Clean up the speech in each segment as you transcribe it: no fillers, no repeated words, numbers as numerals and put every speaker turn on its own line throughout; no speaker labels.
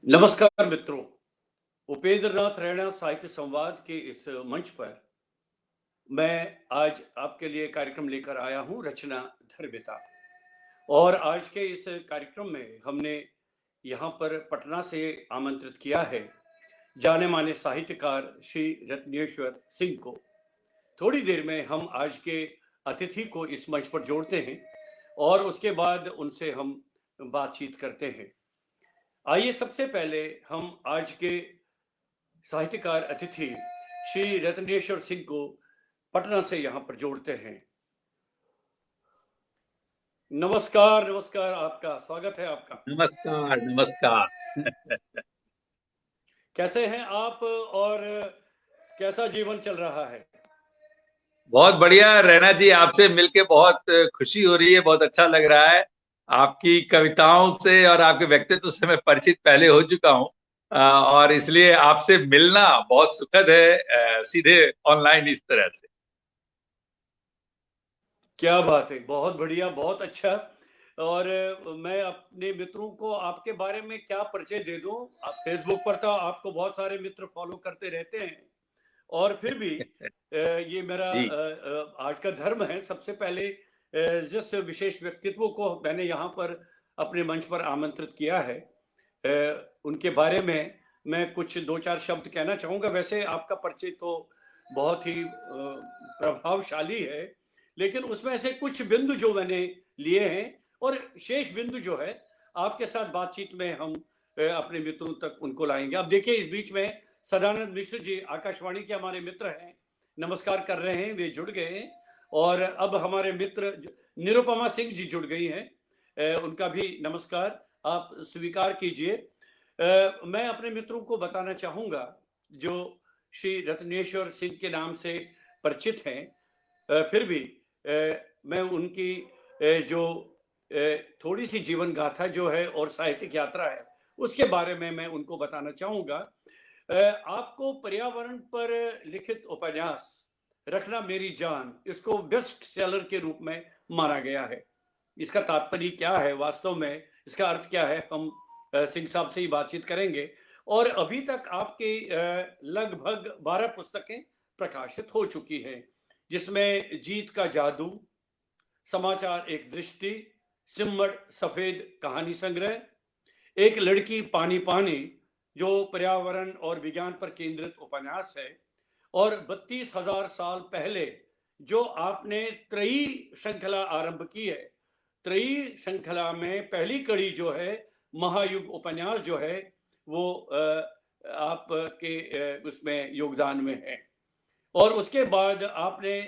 नमस्कार मित्रों। उपेंद्र नाथ रैना साहित्य संवाद के इस मंच पर मैं आज आपके लिए कार्यक्रम लेकर आया हूं, रचना धर्मिता। और आज के इस कार्यक्रम में हमने यहाँ पर पटना से आमंत्रित किया है जाने माने साहित्यकार श्री रत्नेश्वर सिंह को। थोड़ी देर में हम आज के अतिथि को इस मंच पर जोड़ते हैं और उसके बाद उनसे हम बातचीत करते हैं। आइए सबसे पहले हम आज के साहित्यकार अतिथि श्री रत्नेश्वर सिंह को पटना से यहाँ पर जोड़ते हैं। नमस्कार, नमस्कार, आपका स्वागत है आपका।
नमस्कार नमस्कार।
कैसे हैं आप और कैसा जीवन चल रहा है?
बहुत बढ़िया रैना जी, आपसे मिलके बहुत खुशी हो रही है, बहुत अच्छा लग रहा है। आपकी कविताओं से और आपके व्यक्तित्व से मैं परिचित पहले हो चुका हूँ और इसलिए आपसे मिलना बहुत सुखद है, सीधे ऑनलाइन इस तरह से।
क्या बात है, बहुत बढ़िया, बहुत अच्छा। और मैं अपने मित्रों को आपके बारे में क्या परिचय दे दूं। आप फेसबुक पर तो आपको बहुत सारे मित्र फॉलो करते रहते हैं और फिर भी ये मेरा
जी
आज का धर्म है। सबसे पहले जिस विशेष व्यक्तित्व को मैंने यहाँ पर अपने मंच पर आमंत्रित किया है उनके बारे में मैं कुछ दो चार शब्द कहना चाहूँगा। वैसे आपका परिचय तो बहुत ही प्रभावशाली है, लेकिन उसमें से कुछ बिंदु जो मैंने लिए हैं और शेष बिंदु जो है आपके साथ बातचीत में हम अपने मित्रों तक उनको लाएंगे। अब देखिए, इस बीच में सदानंद मिश्र जी आकाशवाणी के हमारे मित्र हैं, नमस्कार कर रहे हैं, वे जुड़ गए हैं। और अब हमारे मित्र निरुपमा सिंह जी जुड़ गई हैं, उनका भी नमस्कार आप स्वीकार कीजिए। मैं अपने मित्रों को बताना चाहूँगा जो श्री रत्नेश्वर सिंह के नाम से परिचित हैं, फिर भी मैं उनकी जो थोड़ी सी जीवन गाथा जो है और साहित्यिक यात्रा है उसके बारे में मैं उनको बताना चाहूँगा। आपको पर्यावरण पर लिखित उपन्यास रखना मेरी जान, इसको बेस्ट सेलर के रूप में माना गया है। इसका तात्पर्य क्या है, वास्तव में इसका अर्थ क्या है, हम सिंह साहब से ही बातचीत करेंगे। और अभी तक आपकी लगभग 12 पुस्तकें प्रकाशित हो चुकी हैं, जिसमें जीत का जादू, समाचार एक दृष्टि, सिम्मड़ सफेद कहानी संग्रह, एक लड़की पानी पानी जो पर्यावरण और विज्ञान पर केंद्रित उपन्यास है, और 32,000 साल पहले जो आपने त्रयी श्रृंखला आरंभ की है। त्रयी श्रृंखला में पहली कड़ी जो है महायुग उपन्यास जो है वो आपके उसमें योगदान में है। और उसके बाद आपने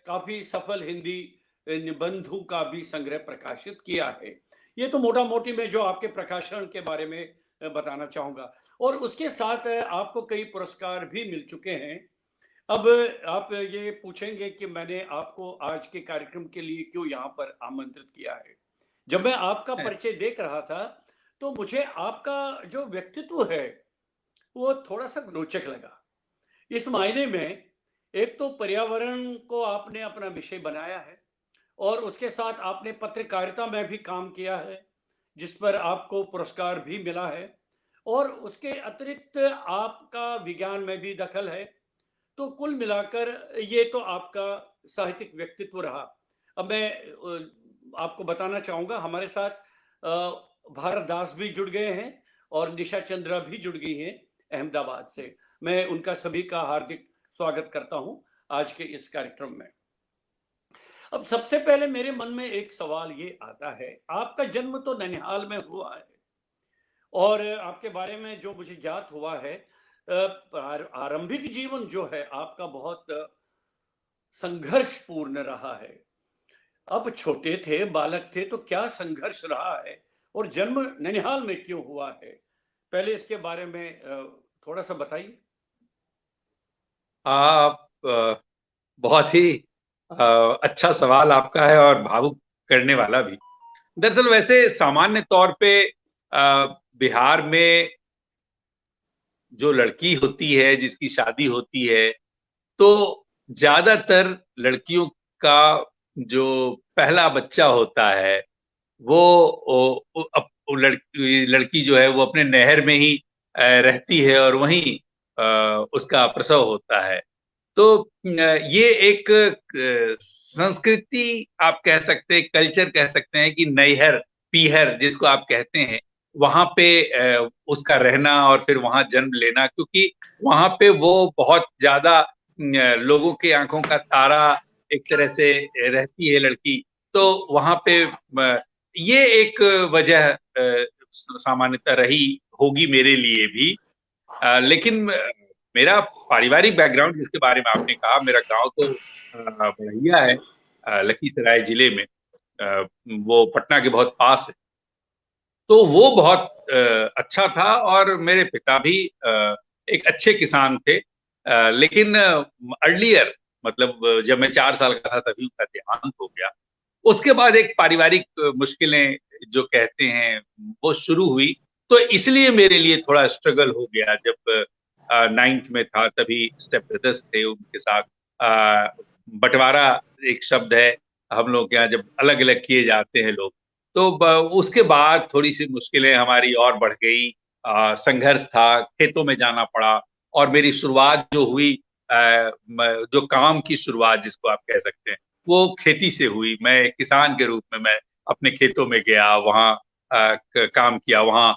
काफी सफल हिंदी निबंधों का भी संग्रह प्रकाशित किया है। ये तो मोटा मोटी मैं जो आपके प्रकाशन के बारे में बताना चाहूंगा। और उसके साथ आपको कई पुरस्कार भी मिल चुके हैं। अब आप ये पूछेंगे कि मैंने आपको आज के कार्यक्रम के लिए क्यों यहाँ पर आमंत्रित किया है। जब मैं आपका परिचय देख रहा था तो मुझे आपका जो व्यक्तित्व है वो थोड़ा सा रोचक लगा। इस मायने में एक तो पर्यावरण को आपने अपना विषय बनाया है और उसके साथ आपने पत्रकारिता में भी काम किया है, जिस पर आपको पुरस्कार भी मिला है। और उसके अतिरिक्त आपका विज्ञान में भी दखल है। तो कुल मिलाकर ये तो आपका साहित्यिक व्यक्तित्व रहा। अब मैं आपको बताना चाहूँगा, हमारे साथ भारत दास भी जुड़ गए हैं और निशा चंद्रा भी जुड़ गई हैं अहमदाबाद से। मैं उनका सभी का हार्दिक स्वागत करता हूं आज के इस कार्यक्रम में। अब सबसे पहले मेरे मन में एक सवाल ये आता है, आपका जन्म तो ननिहाल में हुआ है और आपके बारे में जो मुझे ज्ञात हुआ है, आरंभिक जीवन जो है आपका बहुत संघर्षपूर्ण रहा है। अब छोटे थे, बालक थे, तो क्या संघर्ष रहा है और जन्म ननिहाल में क्यों हुआ है, पहले इसके बारे में थोड़ा सा बताइए।
आप बहुत ही अच्छा सवाल आपका है और भावुक करने वाला भी। दरअसल वैसे सामान्य तौर पे बिहार में जो लड़की होती है जिसकी शादी होती है तो ज्यादातर लड़कियों का जो पहला बच्चा होता है वो वो लड़की जो है वो अपने नहर में ही रहती है और वहीं उसका प्रसव होता है। तो ये एक संस्कृति आप कह सकते हैं, कल्चर कह सकते हैं कि नैहर पीहर जिसको आप कहते हैं, वहां पे उसका रहना और फिर वहां जन्म लेना, क्योंकि वहां पे वो बहुत ज्यादा लोगों की आंखों का तारा एक तरह से रहती है लड़की। तो वहां पे ये एक वजह सामान्यतः रही होगी मेरे लिए भी। लेकिन मेरा पारिवारिक बैकग्राउंड जिसके बारे में आपने कहा, मेरा गांव तो बड़हिया है, लखीसराय जिले में। वो पटना के बहुत पास है। तो वो बहुत अच्छा था और मेरे पिता भी एक अच्छे किसान थे। लेकिन अर्लियर, मतलब जब मैं 4 साल का था तभी उनका देहांत हो गया। उसके बाद एक पारिवारिक मुश्किलें जो कहते हैं वो शुरू हुई। तो इसलिए मेरे लिए थोड़ा स्ट्रगल हो गया। जब 9th में था तभी स्टेप ब्रदर्स थे, उनके साथ बंटवारा एक शब्द है हम लोग के यहाँ, जब अलग अलग किए जाते हैं लोग। तो उसके बाद थोड़ी सी मुश्किलें हमारी और बढ़ गई। संघर्ष था, खेतों में जाना पड़ा। और मेरी शुरुआत जो हुई, जो काम की शुरुआत जिसको आप कह सकते हैं, वो खेती से हुई। मैं किसान के रूप में मैं अपने खेतों में गया, वहां काम किया, वहां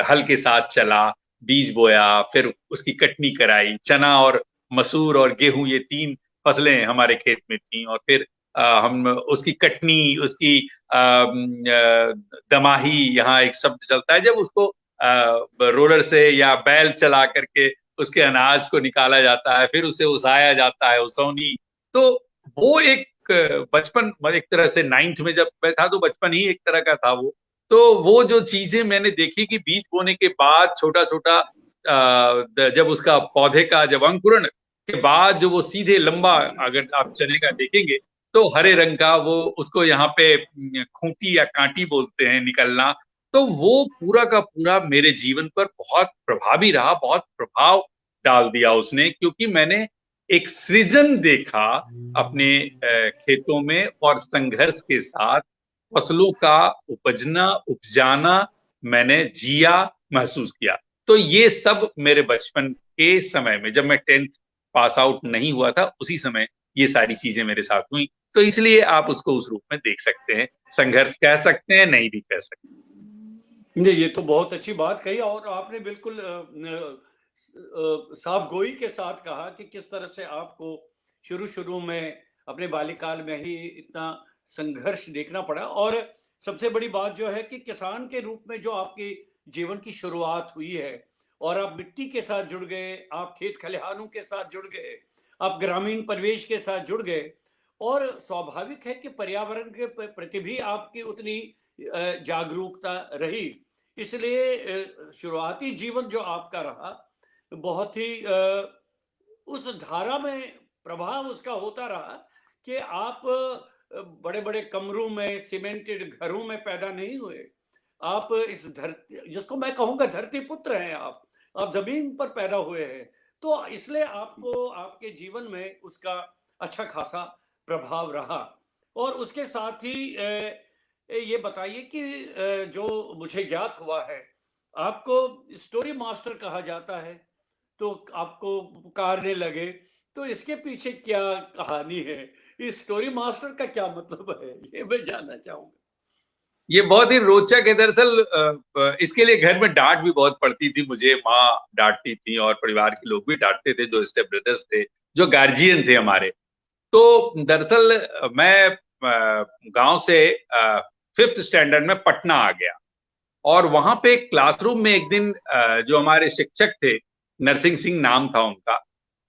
हल के साथ चला, बीज बोया, फिर उसकी कटनी कराई। चना और मसूर और गेहूं, ये 3 फसलें हमारे खेत में थी। और फिर हम उसकी कटनी, उसकी दमाही, यहाँ एक शब्द चलता है जब उसको रोलर से या बैल चला करके उसके अनाज को निकाला जाता है, फिर उसे उसाया जाता है, उसौनी। तो वो एक बचपन, एक तरह से 9th में जब मैं था तो बचपन ही एक तरह का था वो। तो वो जो चीजें मैंने देखी कि बीज बोने के बाद छोटा छोटा जब उसका पौधे का जब अंकुरण के बाद जो वो सीधे लंबा, अगर आप चने का देखेंगे तो हरे रंग का, वो उसको यहाँ पे खूंटी या कांटी बोलते हैं, निकलना। तो वो पूरा का पूरा मेरे जीवन पर बहुत प्रभावी रहा, बहुत प्रभाव डाल दिया उसने, क्योंकि मैंने एक सृजन देखा अपने खेतों में, और संघर्ष के साथ फसलों का उपजना, उपजाना मैंने जिया, महसूस किया। तो ये सब मेरे बचपन के समय में, जब मैं 10th पास आउट नहीं हुआ था, उसी समय ये सारी चीजें मेरे साथ हुई। तो इसलिए आप उसको उस रूप में देख सकते हैं, संघर्ष कह सकते हैं, नहीं भी कह सकते।
नहीं, ये तो बहुत अच्छी बात कही और आपने बिल्कुल साफगोई के साथ कहा कि किस तरह से आपको शुरू-शुरू में अपने बाल्यकाल में ही इतना संघर्ष देखना पड़ा। और सबसे बड़ी बात जो है कि किसान के रूप में जो आपकी जीवन की शुरुआत हुई है और आप मिट्टी के साथ जुड़ गए, आप खेत खलिहानों के साथ जुड़ गए, आप ग्रामीण परिवेश के साथ जुड़ गए। और स्वाभाविक है कि पर्यावरण के प्रति भी आपकी उतनी जागरूकता रही। इसलिए शुरुआती जीवन जो आपका रहा बहुत ही उस धारा में प्रभाव उसका होता रहा कि आप बड़े-बड़े कमरों में, सीमेंटेड घरों में पैदा नहीं हुए। आप इस धरती, जिसको मैं कहूँगा धरती पुत्र हैं आप। आप ज़मीन पर पैदा हुए हैं। तो इसलिए आपको आपके जीवन में उसका अच्छा खासा प्रभाव रहा। और उसके साथ ही ये बताइए कि जो मुझे ज्ञात हुआ है, आपको स्टोरी मास्टर कहा जाता है, तो आपको पुकारने लगे, तो इसके पीछे क्या कहानी है? इस स्टोरी मास्टर का क्या मतलब है? ये मैं जानना चाहूँगा।
ये बहुत ही रोचक है। दरअसल इसके लिए घर में डांट भी बहुत पड़ती थी मुझे, माँ डांटती थी और परिवार के लोग भी डांटते थे, जो स्टेप ब्रदर्स थे, जो गार्जियन थे हमारे। तो दरअसल मैं गांव से 5th स्टैंडर्ड में पटना आ गया। और वहां पे क्लासरूम में एक दिन जो हमारे शिक्षक थे, नरसिंह सिंह नाम था उनका,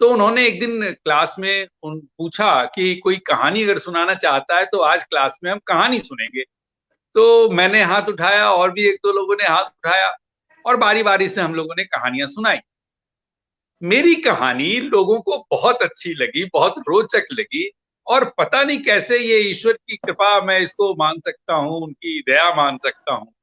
तो उन्होंने एक दिन क्लास में पूछा कि कोई कहानी अगर सुनाना चाहता है तो आज क्लास में हम कहानी सुनेंगे। तो मैंने हाथ उठाया और भी एक दो लोगों ने हाथ उठाया, और बारी बारी से हम लोगों ने कहानियां सुनाई। मेरी कहानी लोगों को बहुत अच्छी लगी, बहुत रोचक लगी। और पता नहीं कैसे, ये ईश्वर की कृपा मैं इसको मान सकता हूँ, उनकी दया मान सकता हूँ,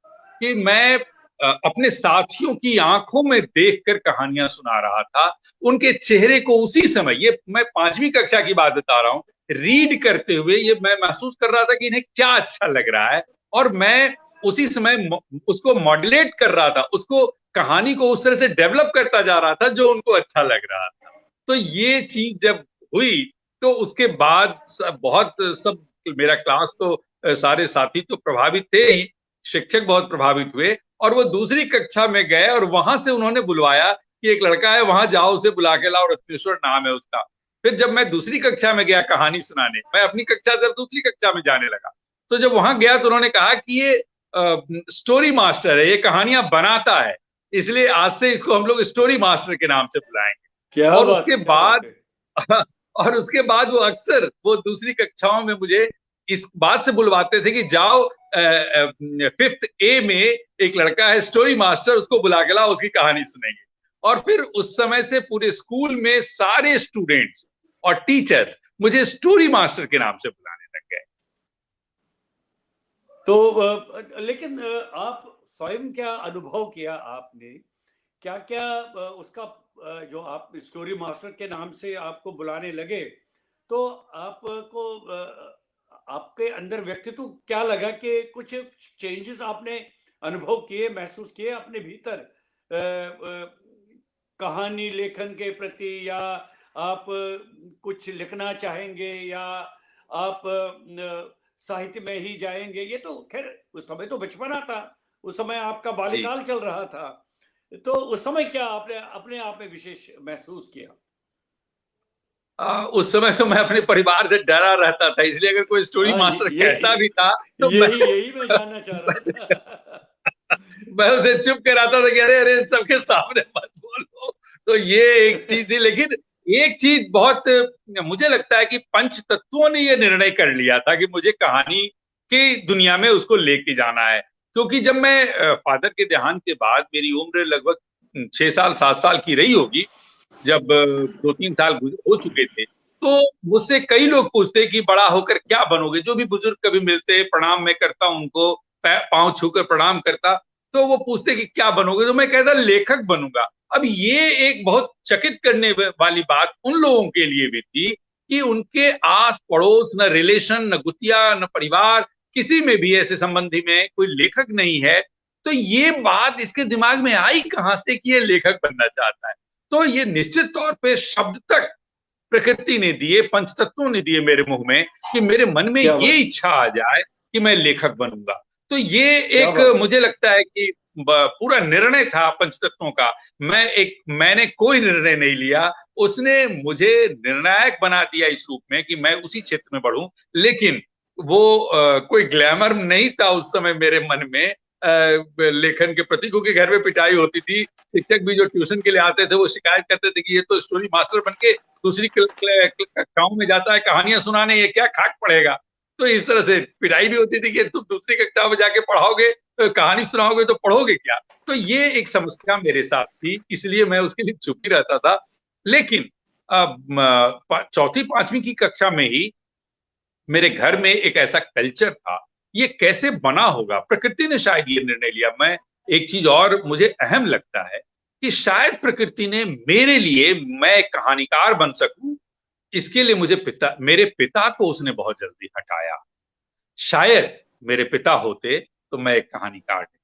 कि मैं अपने साथियों की आंखों में देखकर कहानियां सुना रहा था। उनके चेहरे को उसी समय, ये मैं 5वीं कक्षा की बात बता रहा हूँ, रीड करते हुए ये मैं महसूस कर रहा था कि इन्हें क्या अच्छा लग रहा है। और मैं उसी समय उसको मॉड्यूलेट कर रहा था, उसको कहानी को उस तरह से डेवलप करता जा रहा था जो उनको अच्छा लग रहा था। तो ये चीज जब हुई तो उसके बाद बहुत सब, मेरा क्लास तो सारे साथी तो प्रभावित थे ही, शिक्षक बहुत प्रभावित हुए, और वो दूसरी कक्षा में गए और वहां से उन्होंने बुलवाया कि एक लड़का है वहां जाओ, उसे बुला के लाओ, रत्नेश्वर नाम है उसका। फिर जब मैं दूसरी कक्षा में गया कहानी सुनाने, मैं अपनी कक्षा से दूसरी कक्षा में जाने लगा, तो जब वहां गया तो उन्होंने कहा कि ये स्टोरी मास्टर है, ये कहानियां बनाता है, इसलिए आज से इसको हम लोग स्टोरी मास्टर के नाम से बुलाएंगे।
क्या
और
बात
उसके
है, क्या बात
बाद
है।
और उसके बाद वो अक्सर वो दूसरी कक्षाओं में मुझे इस बात से बुलवाते थे कि जाओ 5th A में एक लड़का है स्टोरी मास्टर, उसको बुला के लाओ, उसकी कहानी सुनेंगे। और फिर उस समय से पूरे स्कूल में सारे स्टूडेंट्स और टीचर्स मुझे स्टोरी मास्टर के नाम से बुलाने लग गए।
तो लेकिन आप स्वयं क्या अनुभव किया आपने, क्या क्या उसका जो आप स्टोरी मास्टर के नाम से आपको बुलाने लगे, तो आपको आपके अंदर व्यक्तित्व क्या लगा कि कुछ चेंजेस आपने अनुभव किए, महसूस किए अपने भीतर कहानी लेखन के प्रति, या आप कुछ लिखना चाहेंगे, या आप साहित्य में ही जाएंगे? ये तो खैर उस समय तो बचपना था, उस समय आपका
जी।
बाल्यकाल चल रहा था, तो उस समय क्या आपने अपने आप में विशेष महसूस किया?
उस समय तो मैं अपने परिवार से डरा रहता था, इसलिए अगर कोई स्टोरी
हाँ,
मास्टर कहता भी था तो
यही यही मैं जानना चाह रहा था।
मैं उसे चुप कराता था कि अरे अरे सबके सामने मत बोलो। तो ये एक चीज थी, लेकिन एक चीज बहुत मुझे लगता है कि पंच तत्वों ने ये निर्णय कर लिया था कि मुझे कहानी की दुनिया में उसको लेके जाना है। क्योंकि जब मैं फादर के देहांत के बाद, मेरी उम्र लगभग 6 साल 7 साल की रही होगी, जब 2-3 साल हो चुके थे, तो मुझसे कई लोग पूछते कि बड़ा होकर क्या बनोगे। जो भी बुजुर्ग कभी मिलते, प्रणाम मैं करता उनको, पांव छूकर प्रणाम करता, तो वो पूछते कि क्या बनोगे, तो मैं कहता लेखक बनूंगा। अब ये एक बहुत चकित करने वाली बात उन लोगों के लिए भी थी कि उनके आस पड़ोस न रिलेशन, न गुतिया, न परिवार, किसी में भी ऐसे संबंधी में कोई लेखक नहीं है। तो ये बात इसके दिमाग में आई कहां से कि ये लेखक बनना चाहता है। तो ये निश्चित तौर पे शब्द तक प्रकृति ने दिए, पंचतत्वों ने दिए मेरे मुंह में, कि मेरे मन में
क्या
ये
बात,
इच्छा आ जाए कि मैं लेखक बनूंगा। तो ये
क्या
एक
बात है।
मुझे लगता है कि पूरा निर्णय था पंचतत्वों का। मैंने कोई निर्णय नहीं लिया, उसने मुझे निर्णायक बना दिया इस रूप में कि मैं उसी क्षेत्र में बढ़ूं। लेकिन वो कोई ग्लैमर नहीं था उस समय मेरे मन में लेखन के प्रति, क्योंकि घर में पिटाई होती थी। शिक्षक भी जो ट्यूशन के लिए आते थे वो शिकायत करते थे कि ये तो स्टोरी मास्टर बन के दूसरी कक्षाओं में जाता है कहानियां सुनाने, ये क्या खाक पड़ेगा। तो इस तरह से पिटाई भी होती थी कि तुम दूसरी कक्षा में जाके पढ़ाओगे, कहानी सुनाओगे तो पढ़ोगे क्या। तो ये एक समस्या मेरे साथ थी, इसलिए मैं उसके लिए चुप ही रहता था। लेकिन अब चौथी पांचवी की कक्षा में ही मेरे घर में एक ऐसा कल्चर था, ये कैसे बना होगा, प्रकृति ने शायद ये निर्णय लिया। मैं एक चीज और मुझे अहम लगता है कि शायद प्रकृति ने मेरे लिए, मैं कहानीकार बन सकूं, इसके लिए मेरे पिता को उसने बहुत जल्दी हटाया। शायद मेरे पिता होते तो मैं एक कहानीकार नहीं।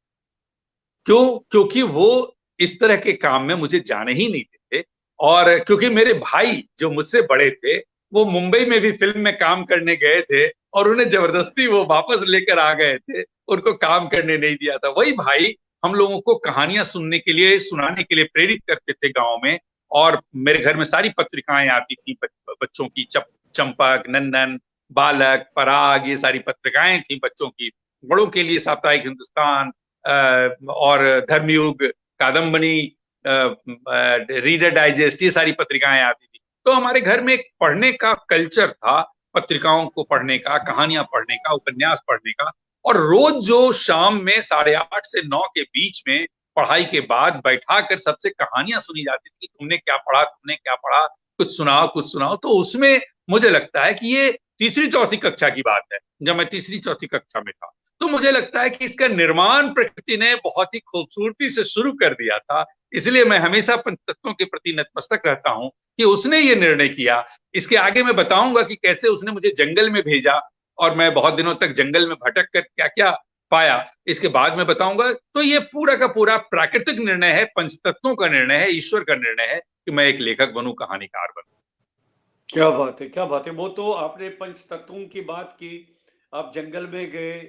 क्यों? क्योंकि वो इस तरह के काम में मुझे जाने ही नहीं देते। और क्योंकि मेरे भाई जो मुझसे बड़े थे, वो मुंबई में भी फिल्म में काम करने गए थे और उन्हें जबरदस्ती वो वापस लेकर आ गए थे, उनको काम करने नहीं दिया था। वही भाई हम लोगों को कहानियां सुनने के लिए, सुनाने के लिए प्रेरित करते थे गांव में। और मेरे घर में सारी पत्रिकाएं आती थी, बच्चों की, चंपक, नंदन, बालक, पराग, ये सारी पत्रिकाएं थी बच्चों की। बड़ों के लिए साप्ताहिक हिंदुस्तान और धर्मयुग, कादम्बनी, रीडर डाइजेस्ट, ये सारी पत्रिकाएं आती थी। तो हमारे घर में एक पढ़ने का कल्चर था, पत्रिकाओं को पढ़ने का, कहानियां पढ़ने का, उपन्यास पढ़ने का। और रोज जो शाम में 8:30 से 9 के बीच में पढ़ाई के बाद बैठा कर सबसे कहानियां सुनी जाती थी, तुमने क्या पढ़ा, तुमने क्या पढ़ा, कुछ सुनाओ कुछ सुनाओ। तो उसमें मुझे लगता है कि ये तीसरी चौथी कक्षा की बात है, जब मैं तीसरी चौथी कक्षा में था। तो मुझे लगता है कि इसका निर्माण प्रकृति ने बहुत ही खूबसूरती से शुरू कर दिया था। इसलिए मैं हमेशा पंचतत्वों के प्रति नतमस्तक रहता हूं कि उसने ये निर्णय किया। इसके आगे मैं बताऊंगा कि कैसे उसने मुझे जंगल में भेजा और मैं बहुत दिनों तक जंगल में भटक कर क्या क्या पाया, इसके बाद में बताऊंगा। तो ये पूरा का पूरा प्राकृतिक निर्णय है, पंचतत्वों का निर्णय है, ईश्वर का निर्णय है कि मैं एक लेखक बनूं, कहानीकार बनूं।
क्या बात है, क्या बात है। वो तो आपने पंच तत्वों की बात की, आप जंगल में गए,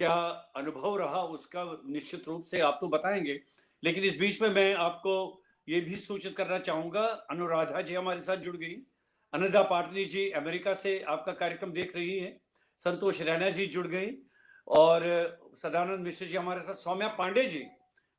क्या अनुभव रहा उसका निश्चित रूप से आप तो बताएंगे। लेकिन इस बीच में मैं आपको ये भी सूचित करना चाहूंगा, अनुराधा जी हमारे साथ जुड़ गई, अनंदा पाटनी जी अमेरिका से आपका कार्यक्रम देख रही हैं, संतोष रैना जी जुड़ गई, और सदानंद मिश्र जी हमारे साथ, सौम्या पांडे जी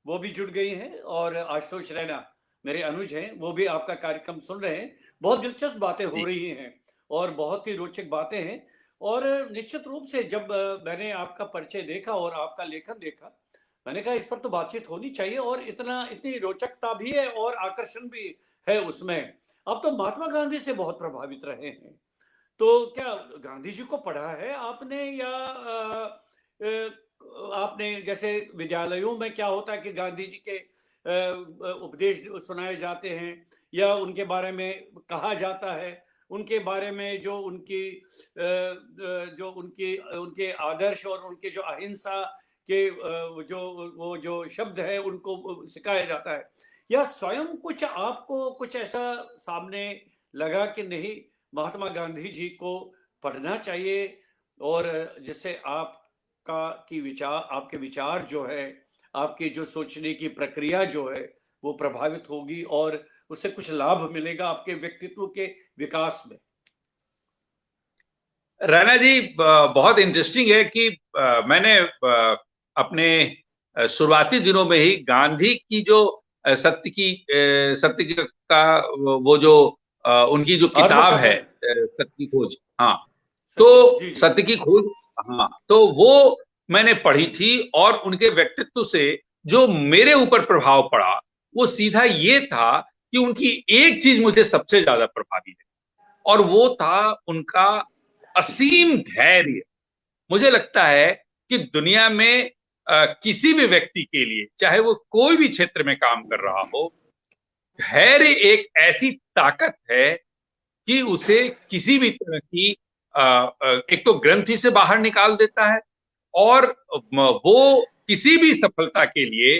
वो भी जुड़ गई हैं, और आशुतोष रैना मेरे अनुज हैं, वो भी आपका कार्यक्रम सुन रहे हैं। बहुत दिलचस्प बातें हो
जी
रही हैं और बहुत ही रोचक बातें हैं। और निश्चित रूप से जब मैंने आपका परिचय देखा और आपका लेखन देखा, मैंने कहा इस पर तो बातचीत होनी चाहिए, और इतनी रोचकता भी है और आकर्षण भी है उसमें। आप तो महात्मा गांधी से बहुत प्रभावित रहे हैं, तो क्या गांधी जी को पढ़ा है आपने, या आपने जैसे विद्यालयों में क्या होता है कि गांधी जी के उपदेश सुनाए जाते हैं या उनके बारे में कहा जाता है, उनके बारे में जो उनकी जो उनकी उनके आदर्श और उनके जो अहिंसा के वो जो शब्द है उनको सिखाया जाता है, या स्वयं कुछ आपको कुछ ऐसा सामने लगा कि नहीं, महात्मा गांधी जी को पढ़ना चाहिए, और जिससे आपका की विचार आपके विचार जो है, आपकी जो सोचने की प्रक्रिया जो है वो प्रभावित होगी और उससे कुछ लाभ मिलेगा आपके व्यक्तित्व के विकास में।
राणा जी, बहुत इंटरेस्टिंग है कि मैंने अपने शुरुआती दिनों में ही गांधी की जो का वो जो उनकी जो किताब है,
आत्मकथन।
सत्य की खोज। हाँ, तो
सत्य, जी जी।
सत्य की खोज, हाँ, तो वो मैंने पढ़ी थी। और उनके व्यक्तित्व से जो मेरे ऊपर प्रभाव पड़ा वो सीधा ये था कि उनकी एक चीज मुझे सबसे ज्यादा प्रभावी है, और वो था उनका असीम धैर्य। मुझे लगता है कि दुनिया में किसी भी व्यक्ति के लिए, चाहे वो कोई भी क्षेत्र में काम कर रहा हो, धैर्य एक ऐसी ताकत है कि उसे किसी भी तरह की एक तो ग्रंथि से बाहर निकाल देता है, और वो किसी भी सफलता के लिए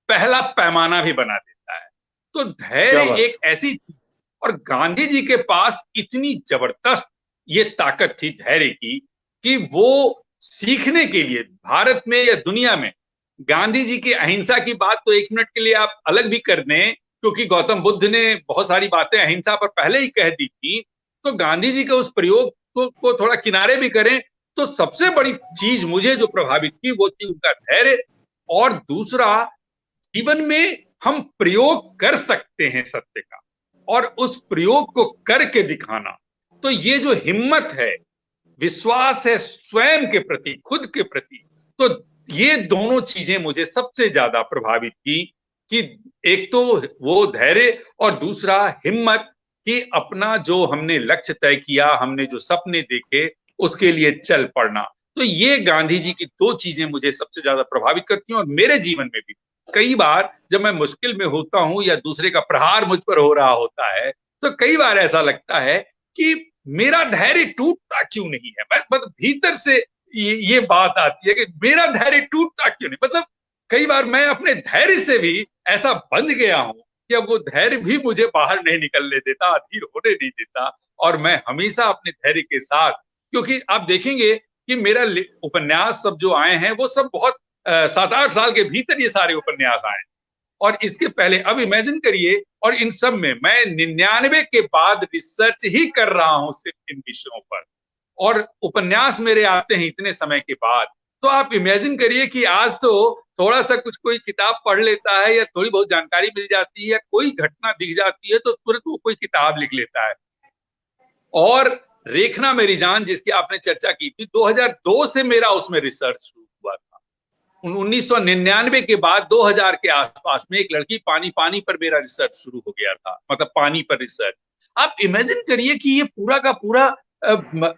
पहला पैमाना भी बना देता है। तो
क्या
धैर्य
बात।
एक ऐसी चीज, और गांधी जी के पास इतनी जबरदस्त ये ताकत थी धैर्य की कि वो सीखने के लिए भारत में या दुनिया में, गांधी जी की अहिंसा की बात तो एक मिनट के लिए आप अलग भी कर दें, क्योंकि गौतम बुद्ध ने बहुत सारी बातें अहिंसा पर पहले ही कह दी थी। तो गांधी जी के उस प्रयोग को थोड़ा किनारे भी करें, तो सबसे बड़ी चीज मुझे जो प्रभावित की वो थी उनका धैर्य। और दूसरा, जीवन में हम प्रयोग कर सकते हैं सत्य का, और उस प्रयोग को करके दिखाना। तो ये जो हिम्मत है, विश्वास है स्वयं के प्रति, खुद के प्रति, तो ये दोनों चीजें मुझे सबसे ज्यादा प्रभावित की। कि एक तो वो धैर्य, और दूसरा हिम्मत, कि अपना जो हमने लक्ष्य तय किया, हमने जो सपने देखे, उसके लिए चल पड़ना। तो ये गांधी जी की दो चीजें मुझे सबसे ज्यादा प्रभावित करती हैं। और मेरे जीवन में भी कई बार जब मैं मुश्किल में होता हूं या दूसरे का प्रहार मुझ पर हो रहा होता है, तो कई बार ऐसा लगता है कि मेरा धैर्य टूटता क्यों नहीं है। मतलब भीतर से ये बात आती है कि मेरा धैर्य टूटता क्यों नहीं। मतलब कई बार मैं अपने धैर्य से भी ऐसा बंध गया हूं कि अब वो धैर्य भी मुझे बाहर नहीं निकलने देता, अधीर होने नहीं देता। और मैं हमेशा अपने धैर्य के साथ, क्योंकि आप देखेंगे कि मेरा उपन्यास सब जो आए हैं वो सब बहुत 7-8 साल के भीतर ये सारे उपन्यास आए। और इसके पहले अब इमेजिन करिए, और इन सब में मैं 99 के बाद रिसर्च ही कर रहा हूं सिर्फ इन विषयों पर, और उपन्यास मेरे आते हैं इतने समय के बाद। तो आप इमेजिन करिए कि आज तो थोड़ा सा कुछ कोई किताब पढ़ लेता है या थोड़ी बहुत जानकारी मिल जाती है या कोई घटना दिख जाती है तो तुरंत वो कोई किताब लिख लेता है। और रेखना मेरी जान जिसकी आपने चर्चा की थी, 2002 से मेरा उसमें रिसर्च शुरू हुआ था। 1999 के बाद 2000 के आसपास में एक लड़की पानी पानी पर मेरा रिसर्च शुरू हो गया था, मतलब पानी पर रिसर्च। आप इमेजिन करिए कि ये पूरा का पूरा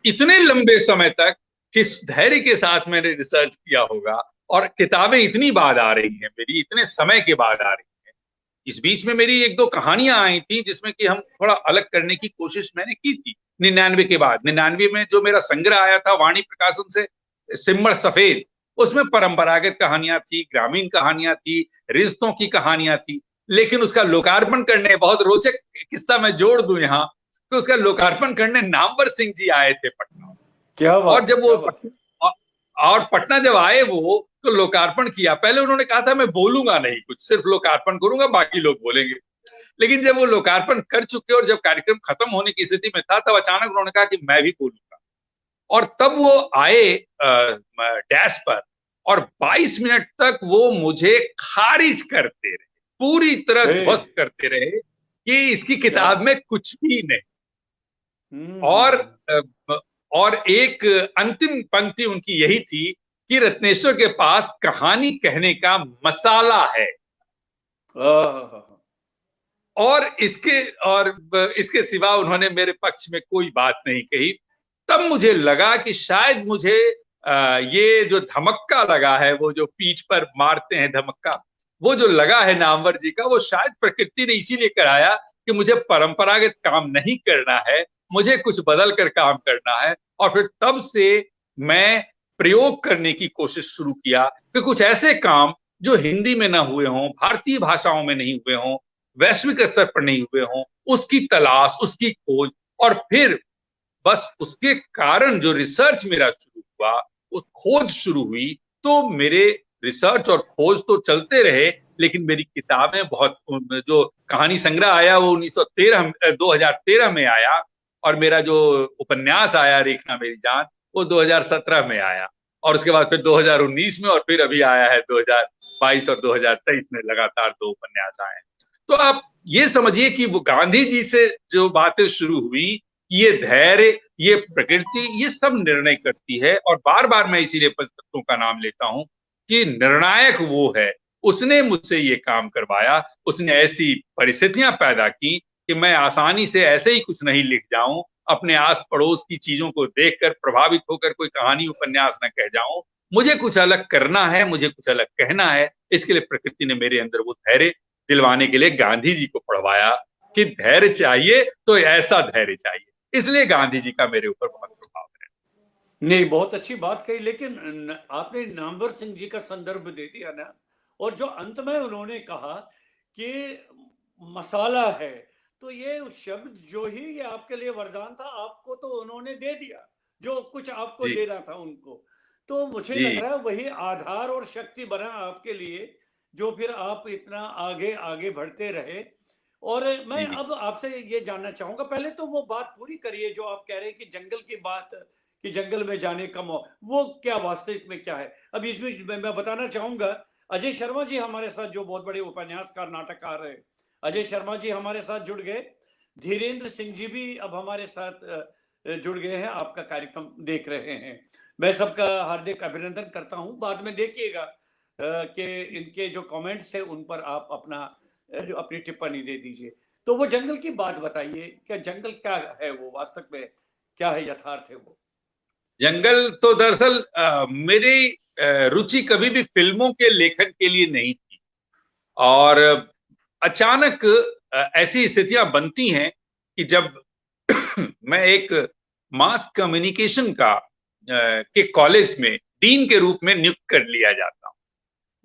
इतने लंबे समय तक किस धैर्य के साथ मैंने रिसर्च किया होगा, और किताबें इतनी बाद आ रही हैं मेरी, इतने समय के बाद आ रही हैं। इस बीच में मेरी एक दो कहानियां आई थी जिसमें कि हम थोड़ा अलग करने की कोशिश मैंने की थी 99 के बाद। 99 में जो मेरा संग्रह आया था वाणी प्रकाशन से, सिम्मर सफेद, उसमें परंपरागत कहानियां थी, ग्रामीण कहानियां थी, रिश्तों की कहानियां थी। लेकिन उसका लोकार्पण करने, बहुत रोचक किस्सा मैं जोड़ दूं यहाँ, तो उसका लोकार्पण करने नामवर सिंह जी आए थे पटना।
क्या
और
बात है,
जब वो
क्या बात है।
और पटना जब आए वो, तो लोकार्पण किया। पहले उन्होंने कहा था मैं बोलूंगा नहीं कुछ, सिर्फ लोकार्पण करूंगा, बाकी लोग बोलेंगे। लेकिन जब वो लोकार्पण कर चुके और जब कार्यक्रम खत्म होने की स्थिति में था, तब अचानक उन्होंने कहा कि मैं भी बोलूंगा। और तब वो आए डैश पर, और 22 मिनट तक वो मुझे खारिज करते रहे, पूरी तरह
हे,
ध्वस्त करते रहे कि इसकी
क्या
किताब
बात।
में कुछ भी नहीं। और
हम्म।
और एक अंतिम पंक्ति उनकी यही थी कि रत्नेश्वर के पास कहानी कहने का मसाला है।
आहा,
और इसके सिवा उन्होंने मेरे पक्ष में कोई बात नहीं कही। तब मुझे लगा कि शायद मुझे ये जो धमक्का लगा है, वो जो पीठ पर मारते हैं धमक्का, वो जो लगा है नामवर जी का, वो शायद प्रकृति ने इसीलिए कराया कि मुझे परंपरागत काम नहीं करना है, मुझे कुछ बदल कर काम करना है। और फिर तब से मैं प्रयोग करने की कोशिश शुरू किया कि कुछ ऐसे काम जो हिंदी में ना हुए हों, भारतीय भाषाओं में नहीं हुए हों, वैश्विक स्तर पर नहीं हुए हों, उसकी तलाश, उसकी खोज। और फिर बस उसके कारण जो रिसर्च मेरा शुरू हुआ, वो खोज शुरू हुई, तो मेरे रिसर्च और खोज तो चलते रहे, लेकिन मेरी किताबें बहुत, जो कहानी संग्रह आया वो 2013 में आया, और मेरा जो उपन्यास आया रेखना मेरी जान, वो 2017 में आया, और उसके बाद फिर 2019 में, और फिर अभी आया है 2022 और 2023 में, लगातार 2 उपन्यास आए हैं। तो आप ये समझिए कि वो गांधी जी से जो बातें शुरू हुई, ये धैर्य, ये प्रकृति, ये सब निर्णय करती है। और बार बार मैं इसीलिए पंचतत्वों का नाम लेता हूं कि निर्णायक वो है, उसने मुझसे ये काम करवाया, उसने ऐसी परिस्थितियां पैदा की कि मैं आसानी से ऐसे ही कुछ नहीं लिख जाऊं, अपने आस पड़ोस की चीजों को देखकर प्रभावित होकर कोई कहानी उपन्यास न कह जाऊं। मुझे कुछ अलग करना है, मुझे कुछ अलग कहना है। इसके लिए प्रकृति ने मेरे अंदर वो धैर्य दिलवाने के लिए गांधी जी को पढ़वाया कि धैर्य चाहिए तो ऐसा धैर्य चाहिए। इसलिए गांधी जी का मेरे ऊपर बहुत प्रभाव है।
नहीं, बहुत अच्छी बात कही, लेकिन आपने नामवर सिंह जी का संदर्भ दे दिया ना, और जो अंत में उन्होंने कहा कि मसाला है, तो ये शब्द जो ही ये आपके लिए वरदान था, आपको तो उन्होंने दे दिया जो कुछ आपको
जी
देना था उनको। तो मुझे
जी
लग रहा है वही आधार और शक्ति बना आपके लिए, जो फिर आप इतना आगे आगे बढ़ते रहे। और मैं
जी
अब आपसे ये जानना चाहूंगा, पहले तो वो बात पूरी करिए जो आप कह रहे हैं कि जंगल की बात, कि जंगल में जाने का वो क्या वास्तविक में क्या है। अब इसमें मैं बताना चाहूंगा, अजय शर्मा जी हमारे साथ, जो बहुत बड़े उपन्यासकार नाटककार है, अजय शर्मा जी हमारे साथ जुड़ गए। धीरेन्द्र सिंह जी भी अब हमारे साथ जुड़ गए हैं, आपका कार्यक्रम देख रहे हैं। मैं सबका हार्दिक अभिनंदन करता हूं। बाद में देखिएगा कि इनके जो कमेंट्स हैं उन पर आप अपनी टिप्पणी दे दीजिए। तो वो जंगल की बात बताइए, क्या जंगल क्या है, वो वास्तव में क्या है, यथार्थ है वो।
जंगल तो दरअसल मेरी रुचि कभी भी फिल्मों के लेखन के लिए नहीं थी। और अचानक ऐसी स्थितियां बनती हैं कि जब मैं एक मास कम्युनिकेशन के कॉलेज में डीन के रूप में नियुक्त कर लिया जाता हूं।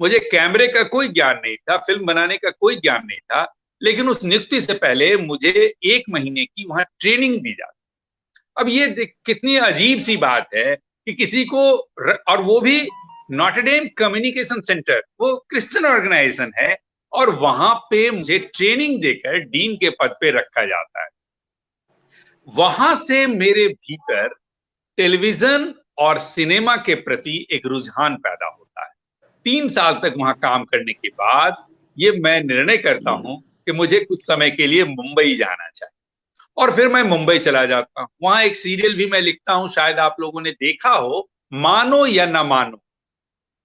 मुझे कैमरे का कोई ज्ञान नहीं था, फिल्म बनाने का कोई ज्ञान नहीं था, लेकिन उस नियुक्ति से पहले मुझे 1 महीने की वहां ट्रेनिंग दी जाती। अब ये कितनी अजीब सी बात है कि किसी को, और वो भी नॉटरडेम कम्युनिकेशन सेंटर, वो क्रिश्चियन ऑर्गेनाइजेशन है, और वहां पे मुझे ट्रेनिंग देकर डीन के पद पे रखा जाता है। वहां से मेरे भीतर टेलीविजन और सिनेमा के प्रति एक रुझान पैदा होता है। 3 साल तक वहां काम करने के बाद ये मैं निर्णय करता हूं कि मुझे कुछ समय के लिए मुंबई जाना चाहिए। और फिर मैं मुंबई चला जाता हूं। वहां एक सीरियल भी मैं लिखता हूं, शायद आप लोगों ने देखा हो, मानो या ना मानो।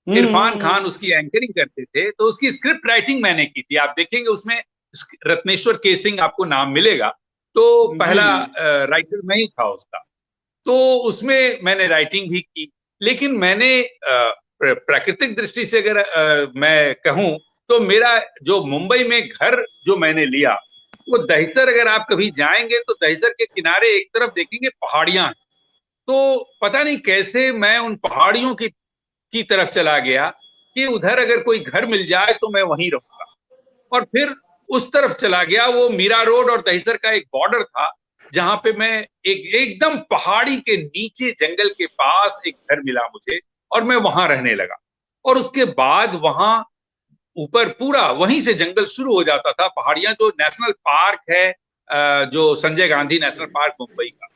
इरफान खान उसकी एंकरिंग करते थे, तो उसकी स्क्रिप्ट राइटिंग मैंने की थी। आप देखेंगे उसमें रत्नेश्वर के सिंह आपको नाम मिलेगा, तो
जी
पहला
जी।
राइटर मैं ही था उसका। तो उसमें मैंने राइटिंग भी की। लेकिन मैंने प्राकृतिक दृष्टि से अगर मैं कहूं, तो मेरा जो मुंबई में घर जो मैंने लिया, वो दहिसर, अगर आप कभी जाएंगे तो दहिसर के किनारे एक तरफ देखेंगे पहाड़ियां हैं। तो पता नहीं कैसे मैं उन पहाड़ियों की की तरफ चला गया कि उधर अगर कोई घर मिल जाए तो मैं वहीं रहूंगा। और फिर उस तरफ चला गया, वो मीरा रोड और दहिसर का एक बॉर्डर था, जहां पे मैं एकदम पहाड़ी के नीचे जंगल के पास एक घर मिला मुझे, और मैं वहां रहने लगा। और उसके बाद वहां ऊपर पूरा वहीं से जंगल शुरू हो जाता था, पहाड़ियां, जो नेशनल पार्क है, जो संजय गांधी नेशनल पार्क मुंबई का,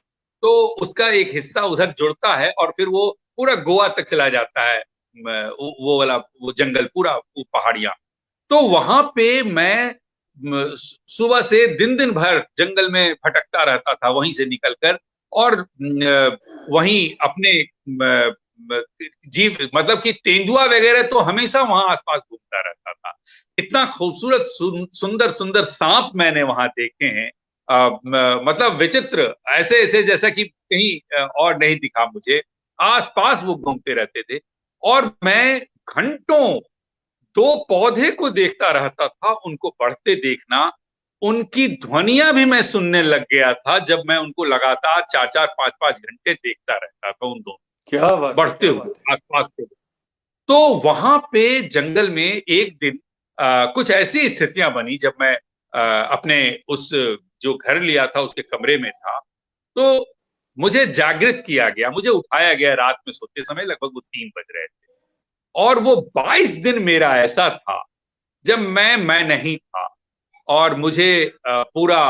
तो उसका एक हिस्सा उधर जुड़ता है और फिर वो पूरा गोवा तक चला जाता है। वो वाला वो जंगल पूरा, वो पहाड़ियां। तो वहां पे मैं सुबह से दिन दिन भर जंगल में भटकता रहता था, वहीं से निकलकर। और वहीं अपने जीव, मतलब कि तेंदुआ वगैरह तो हमेशा वहां आसपास घूमता रहता था। इतना खूबसूरत सुंदर सुंदर सांप मैंने वहां देखे हैं, मतलब विचित्र, ऐसे ऐसे जैसा कि कहीं और नहीं दिखा मुझे। आसपास वो घूमते रहते थे, और मैं घंटों दो पौधे को देखता रहता था, उनको बढ़ते देखना, उनकी ध्वनियां भी मैं सुनने लग गया था, जब मैं उनको लगातार 4-4 5-5 घंटे देखता रहता था, उन दोनों
क्या बात है,
बढ़ते
क्या
हुए
बात है।
आसपास के। तो वहां पे जंगल में एक दिन कुछ ऐसी स्थितियां बनी, जब मैं अपने उस जो घर लिया था उसके कमरे में था, तो मुझे जागृत किया गया, मुझे उठाया गया रात में सोते समय, लगभग वो 3 बज रहे थे। और वो 22 दिन मेरा ऐसा था जब मैं नहीं था, और मुझे पूरा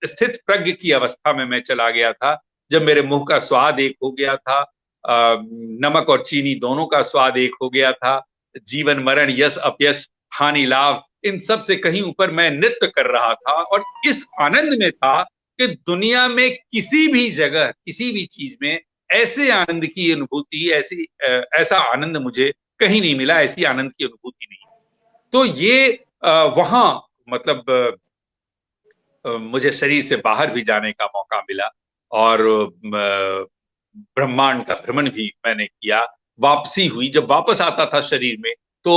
स्थित प्रज्ञ की अवस्था में मैं चला गया था, जब मेरे मुंह का स्वाद एक हो गया था, नमक और चीनी दोनों का स्वाद एक हो गया था, जीवन मरण, यश अपयश, हानि लाभ, इन सब से कहीं ऊपर मैं नृत्य कर रहा था, और इस आनंद में था कि दुनिया में किसी भी जगह, किसी भी चीज में ऐसे आनंद की अनुभूति, ऐसा आनंद मुझे कहीं नहीं मिला, ऐसी आनंद की अनुभूति नहीं। तो ये वहां, मतलब मुझे शरीर से बाहर भी जाने का मौका मिला, और ब्रह्मांड का भ्रमण भी मैंने किया। वापसी हुई, जब वापस आता था शरीर में, तो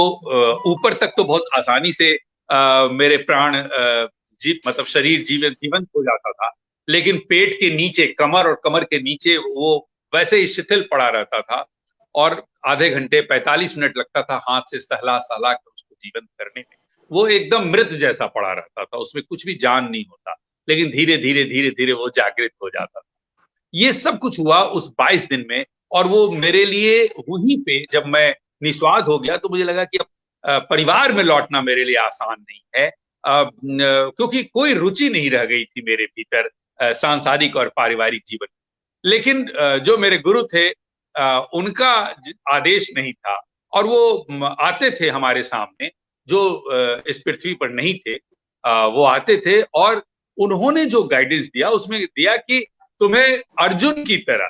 ऊपर तक तो बहुत आसानी से मेरे प्राण, मतलब शरीर जीवंत हो जाता था, लेकिन पेट के नीचे, कमर और कमर के नीचे वो वैसे ही शिथिल पड़ा रहता था, और आधे घंटे 45 मिनट लगता था हाथ से सहला सहला कर उसको जीवंत करने में। वो एकदम मृत जैसा पड़ा रहता था, उसमें कुछ भी जान नहीं होता, लेकिन धीरे धीरे धीरे धीरे वो जागृत हो जाता था। ये सब कुछ हुआ उस 22 दिन में। और वो मेरे लिए वहीं पे, जब मैं निस्वाद हो गया, तो मुझे लगा कि अब परिवार में लौटना मेरे लिए आसान नहीं है, क्योंकि कोई रुचि नहीं रह गई थी मेरे भीतर सांसारिक और पारिवारिक जीवन में। लेकिन जो मेरे गुरु थे, उनका आदेश नहीं था, और वो आते थे हमारे सामने, जो इस पृथ्वी पर नहीं थे, वो आते थे, और उन्होंने जो गाइडेंस दिया उसमें दिया कि तुम्हें अर्जुन की तरह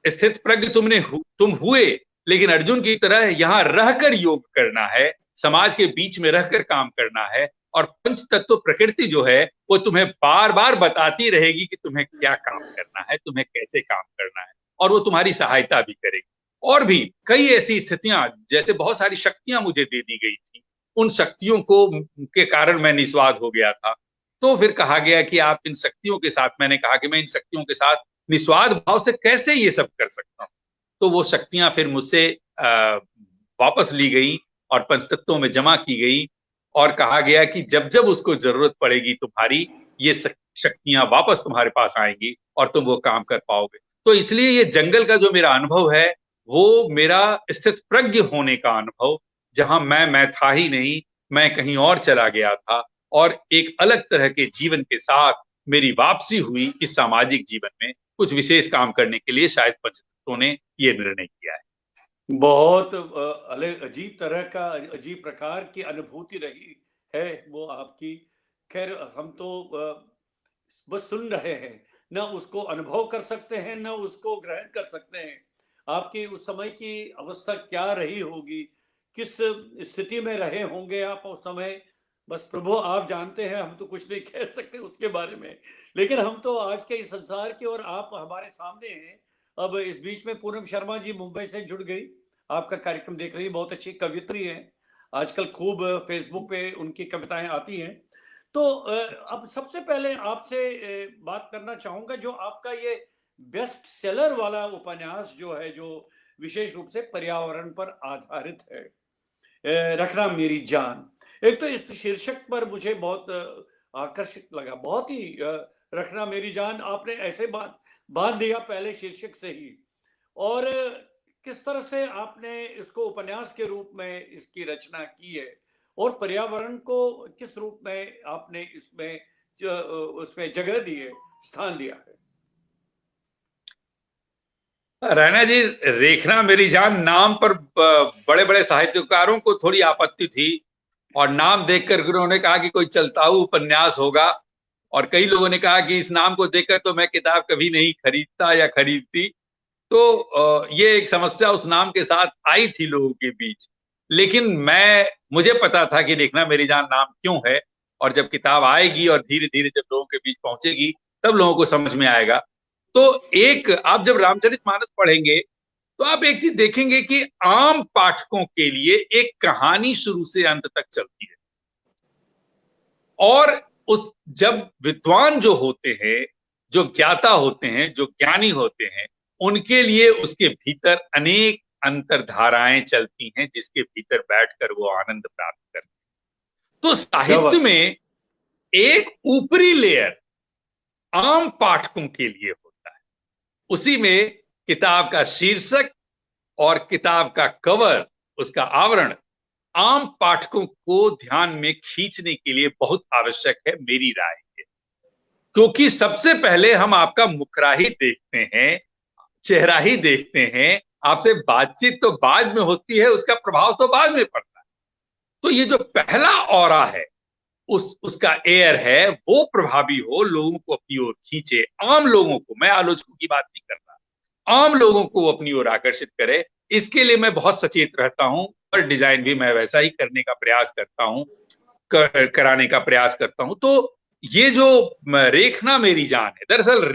स्थित प्रज्ञ तुम हुए, लेकिन अर्जुन की तरह यहां रहकर योग करना है, समाज के बीच में रहकर काम करना है, और पंच तत्व प्रकृति जो है वो तुम्हें बार बार बताती रहेगी कि तुम्हें क्या काम करना है, तुम्हें कैसे काम करना है, और वो तुम्हारी सहायता भी करेगी। और भी कई ऐसी स्थितियां, जैसे बहुत सारी शक्तियां मुझे दे दी गई थी, उन शक्तियों को के कारण मैं निस्वाद हो गया था। तो फिर कहा गया कि आप इन शक्तियों के साथ, मैंने कहा कि मैं इन शक्तियों के साथ निस्वार्थ भाव से कैसे ये सब कर सकता हूं। तो वो शक्तियां फिर मुझसे वापस ली गई और पंचतत्वों में जमा की गई, और कहा गया कि जब जब उसको जरूरत पड़ेगी तुम्हारी, ये शक्तियां वापस तुम्हारे पास आएंगी और तुम वो काम कर पाओगे। तो इसलिए ये जंगल का जो मेरा अनुभव है, वो मेरा स्थित प्रज्ञ होने का अनुभव, जहां मैं था ही नहीं, मैं कहीं और चला गया था, और एक अलग तरह के जीवन के साथ मेरी वापसी हुई इस सामाजिक जीवन में, कुछ विशेष काम करने के लिए शायद पंचतत्वों ने ये निर्णय किया है।
बहुत अलग अजीब तरह का, अजीब प्रकार की अनुभूति रही है वो आपकी। खैर हम तो बस सुन रहे हैं, ना उसको अनुभव कर सकते हैं, ना उसको ग्रहण कर सकते हैं। आपकी उस समय की अवस्था क्या रही होगी, किस स्थिति में रहे होंगे आप उस समय, बस प्रभु आप जानते हैं, हम तो कुछ नहीं कह सकते उसके बारे में। लेकिन हम तो आज के इस संसार की, और आप हमारे सामने हैं। अब इस बीच में पूनम शर्मा जी मुंबई से जुड़ गई, आपका कार्यक्रम देख रही है, बहुत अच्छी कवियत्री है, आजकल खूब फेसबुक पे उनकी कविताएं आती हैं। तो अब सबसे पहले आपसे बात करना चाहूंगा, जो आपका ये बेस्ट सेलर वाला उपन्यास जो है, जो विशेष रूप से पर्यावरण पर आधारित है। रखना मेरी जान। एक तो इस शीर्षक पर मुझे बहुत आकर्षित लगा, बहुत ही रखना मेरी जान आपने ऐसे बांध दिया पहले शीर्षक से ही। और किस तरह से आपने इसको उपन्यास के रूप में इसकी रचना की है और पर्यावरण को किस रूप में आपने इसमें उसमें जगह दी है, स्थान दिया है।
रैना जी, रेखना मेरी जान नाम पर बड़े बड़े साहित्यकारों को थोड़ी आपत्ति थी और नाम देखकर उन्होंने कहा कि कोई चलताऊ उपन्यास होगा, और कई लोगों ने कहा कि इस नाम को देखकर तो मैं किताब कभी नहीं खरीदता या खरीदती। तो ये एक समस्या उस नाम के साथ आई थी लोगों के बीच। लेकिन मुझे पता था कि रेखना मेरी जान नाम क्यों है, और जब किताब आएगी और धीरे धीरे जब लोगों के बीच पहुंचेगी तब लोगों को समझ में आएगा। तो एक आप जब रामचरितमानस पढ़ेंगे तो आप एक चीज देखेंगे कि आम पाठकों के लिए एक कहानी शुरू से अंत तक चलती है, और उस जब विद्वान जो होते हैं, जो ज्ञाता होते हैं, जो ज्ञानी होते हैं, उनके लिए उसके भीतर अनेक अंतर्धाराएं चलती हैं जिसके भीतर बैठकर वो आनंद प्राप्त करते हैं। तो साहित्य में एक ऊपरी लेयर आम पाठकों के लिए होता है, उसी में किताब का शीर्षक और किताब का कवर, उसका आवरण आम पाठकों को ध्यान में खींचने के लिए बहुत आवश्यक है, मेरी राय है। क्योंकि सबसे पहले हम आपका मुखरा ही देखते हैं, चेहरा ही देखते हैं, आपसे बातचीत तो बाद में होती है, उसका प्रभाव तो बाद में पड़ता है। तो ये जो पहला ऑरा है, उसका एयर है, वो प्रभावी हो, लोगों को अपनी ओर खींचे, आम लोगों को, मैं आलोचकों की बात नहीं कर रहा, आम लोगों को अपनी ओर आकर्षित करे। इसके लिए मैं बहुत सचेत रहता हूं और डिजाइन भी मैं वैसा ही करने का प्रयास करता हूं, कराने का प्रयास करता हूं। तो ये जो रेखना मेरी जान है, दरअसल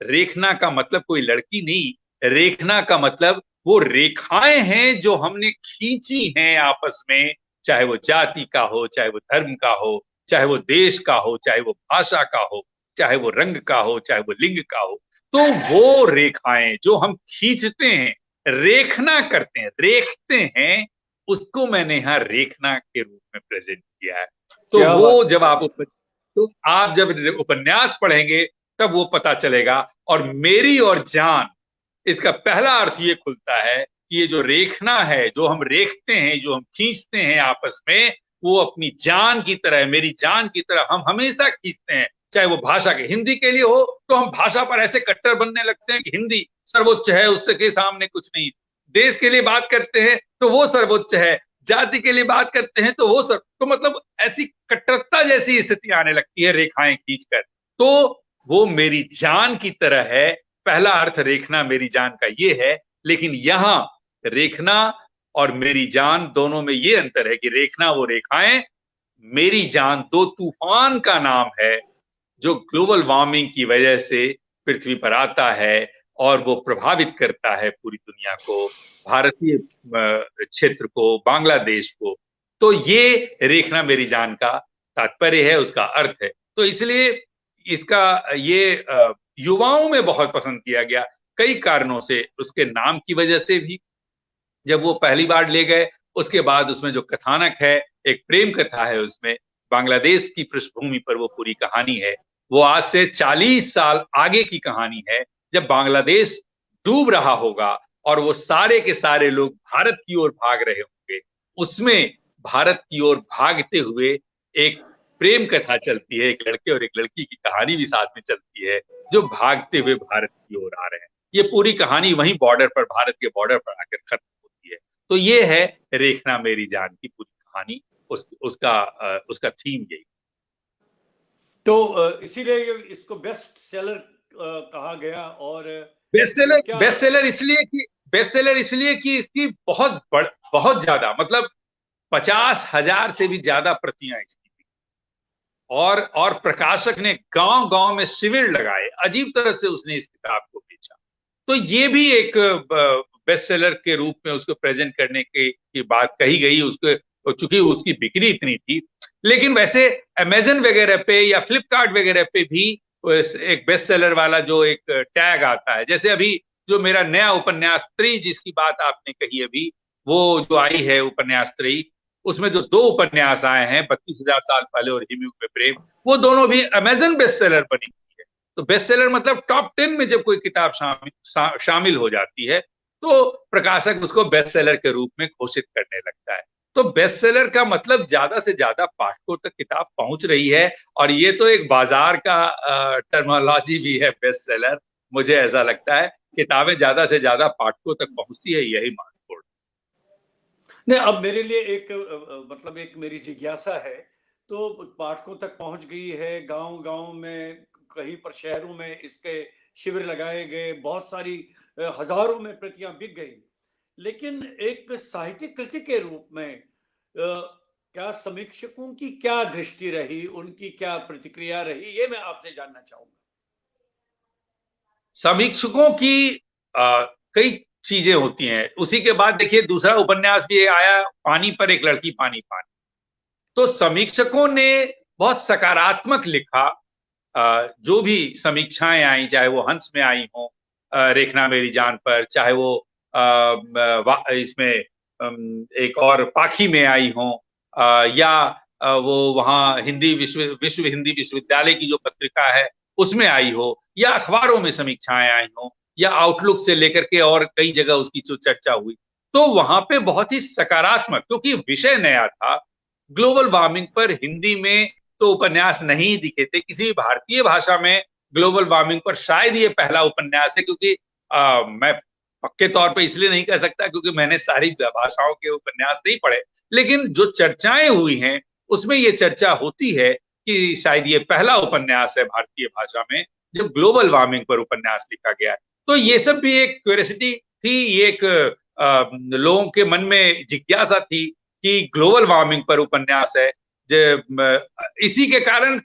रेखना का मतलब कोई लड़की नहीं, रेखना का मतलब वो रेखाएं हैं जो हमने खींची हैं आपस में, चाहे वो जाति का हो, चाहे वो धर्म का हो, चाहे वो देश का हो, चाहे वो भाषा का हो, चाहे वो रंग का हो, चाहे वो लिंग का हो। तो वो रेखाएं जो हम खींचते हैं, रेखना करते हैं, रेखते हैं, उसको मैंने यहां रेखना के रूप में प्रेजेंट किया है। तो वो जब आप जब उपन्यास पढ़ेंगे तब वो पता चलेगा। और मेरी और जान, इसका पहला अर्थ ये खुलता है कि ये जो रेखना है, जो हम रेखते हैं, जो हम खींचते हैं आपस में, वो अपनी जान की तरह, मेरी जान की तरह हम हमेशा खींचते हैं। चाहे वो भाषा के, हिंदी के लिए हो तो हम भाषा पर ऐसे कट्टर बनने लगते हैं कि हिंदी सर्वोच्च है, उसके सामने कुछ नहीं। देश के लिए बात करते हैं तो वो सर्वोच्च है, जाति के लिए बात करते हैं तो वो तो मतलब ऐसी कट्टरता जैसी स्थिति आने लगती है रेखाएं खींचकर। तो वो मेरी जान की तरह है, पहला अर्थ रेखना मेरी जान का ये है। लेकिन यहां रेखना और मेरी जान दोनों में ये अंतर है कि रेखना वो रेखाएं, मेरी जान दो तूफान का नाम है जो ग्लोबल वार्मिंग की वजह से पृथ्वी पर आता है और वो प्रभावित करता है पूरी दुनिया को, भारतीय क्षेत्र को, बांग्लादेश को। तो ये रेखना मेरी जान का तात्पर्य है, उसका अर्थ है। तो इसलिए इसका ये युवाओं में बहुत पसंद किया गया कई कारणों से, उसके नाम की वजह से भी। जब वो पहली बार ले गए, उसके बाद उसमें जो कथानक है, एक प्रेम कथा है उसमें, बांग्लादेश की पृष्ठभूमि पर वो पूरी कहानी है। वो आज से 40 साल आगे की कहानी है, जब बांग्लादेश डूब रहा होगा और वो सारे के सारे लोग भारत की ओर भाग रहे होंगे। उसमें भारत की ओर भागते हुए एक प्रेम कथा चलती है, एक लड़के और एक लड़की की कहानी भी साथ में चलती है जो भागते हुए भारत की ओर आ रहे हैं। ये पूरी कहानी वहीं बॉर्डर पर, भारत के बॉर्डर पर आकर खत्म होती है। तो ये है रेखना मेरी जान की पूरी कहानी, उसका थीम यही।
तो इसीलिए इसको बेस्ट सेलर कहा गया। और
बेस्ट सेलर इसलिए कि इसकी बहुत ज्यादा, मतलब 50,000 से भी ज्यादा प्रतियां इसकी थी। और प्रकाशक ने गांव गांव में शिविर लगाए, अजीब तरह से उसने इस किताब को बेचा। तो ये भी एक बेस्ट सेलर के रूप में उसको प्रेजेंट करने की बात कही गई, उसको चूंकि उसकी बिक्री इतनी थी। लेकिन वैसे अमेजन वगैरह पे या फ्लिपकार्ट वगैरह पे भी एक बेस्ट सेलर वाला जो एक टैग आता है, जैसे अभी जो मेरा नया उपन्यास त्रयी, जिसकी बात आपने कही अभी, वो जो आई है उपन्यास त्रयी, उसमें जो 2 उपन्यास आए हैं 32,000 साल पहले और हिमयुग में प्रेम, वो दोनों भी अमेजन बेस्ट सेलर बनी हुई है। तो बेस्ट सेलर मतलब टॉप 10 में जब कोई किताब शामिल हो जाती है तो प्रकाशक उसको बेस्ट सेलर के रूप में घोषित करने लगता है। तो बेस्ट सेलर का मतलब ज्यादा से ज्यादा पाठकों तक किताब पहुंच रही है, और ये तो एक बाजार का टर्मिनोलॉजी भी है बेस्ट सेलर। मुझे ऐसा लगता है किताबें ज्यादा से ज्यादा पाठकों तक पहुंचती है, यही महत्वपूर्ण।
नहीं, अब मेरे लिए एक मतलब एक मेरी जिज्ञासा है, तो पाठकों तक पहुंच गई है, गांव-गांव में, कहीं पर शहरों में इसके शिविर लगाए गए, बहुत सारी हजारों में प्रतियां बिक गई। लेकिन एक साहित्यिक कृति के रूप में क्या समीक्षकों की क्या दृष्टि रही, उनकी क्या प्रतिक्रिया रही, ये मैं आपसे जानना चाहूंगा।
समीक्षकों की कई चीजें होती हैं। उसी के बाद देखिए दूसरा उपन्यास भी आया, पानी पर एक लड़की पानी पानी। तो समीक्षकों ने बहुत सकारात्मक लिखा। जो भी समीक्षाएं आई, चाहे वो हंस में आई हो, रेखना मेरी जान पर, चाहे वो इसमें एक और पाखी में आई हो, या वो वहाँ हिंदी विश्व हिंदी विश्वविद्यालय की जो पत्रिका है उसमें आई हो, या अखबारों में समीक्षाएं आई हो, या आउटलुक से लेकर के और कई जगह उसकी जो चर्चा हुई, तो वहां पे बहुत ही सकारात्मक, क्योंकि विषय नया था। ग्लोबल वार्मिंग पर हिंदी में तो उपन्यास नहीं दिखे थे, किसी भारतीय भाषा में ग्लोबल वार्मिंग पर शायद ये पहला उपन्यास है, क्योंकि मैं पक्के तौर पे इसलिए नहीं कह सकता क्योंकि मैंने सारी भाषाओं के उपन्यास नहीं पढ़े, लेकिन जो चर्चाएं हुई हैं उसमें ये चर्चा होती है कि शायद ये पहला उपन्यास है भारतीय भाषा में जब ग्लोबल वार्मिंग पर उपन्यास लिखा गया है। तो ये सब भी एक क्यूरियोसिटी थी, ये एक लोगों के मन में जिज्ञासा थी कि ग्लोबल वार्मिंग पर उपन्यास है। इसी के कारण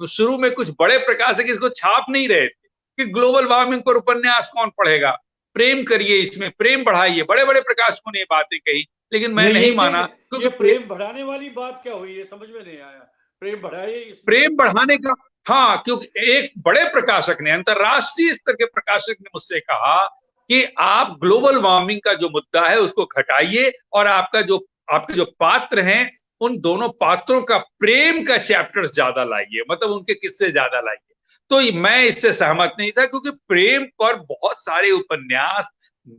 शुरू में कुछ बड़े प्रकाशक इसको छाप नहीं रहे थे कि ग्लोबल वार्मिंग पर उपन्यास कौन पढ़ेगा, प्रेम करिए, इसमें प्रेम बढ़ाइए। बड़े बड़े प्रकाशकों ने ये बातें कही, लेकिन मैं नहीं माना,
क्योंकि प्रेम बढ़ाने वाली बात क्या हुई, ये समझ में नहीं आया। प्रेम बढ़ाइए,
प्रेम बढ़ाने का, हाँ, क्योंकि एक बड़े प्रकाशक ने, अंतरराष्ट्रीय स्तर के प्रकाशक ने मुझसे कहा कि आप ग्लोबल वार्मिंग का जो मुद्दा है उसको घटाइए और आपके जो पात्र हैं उन दोनों पात्रों का प्रेम का चैप्टर्स ज्यादा लाइए, मतलब उनके किस्से ज्यादा लाइए। तो मैं इससे सहमत नहीं था, क्योंकि प्रेम पर बहुत सारे उपन्यास,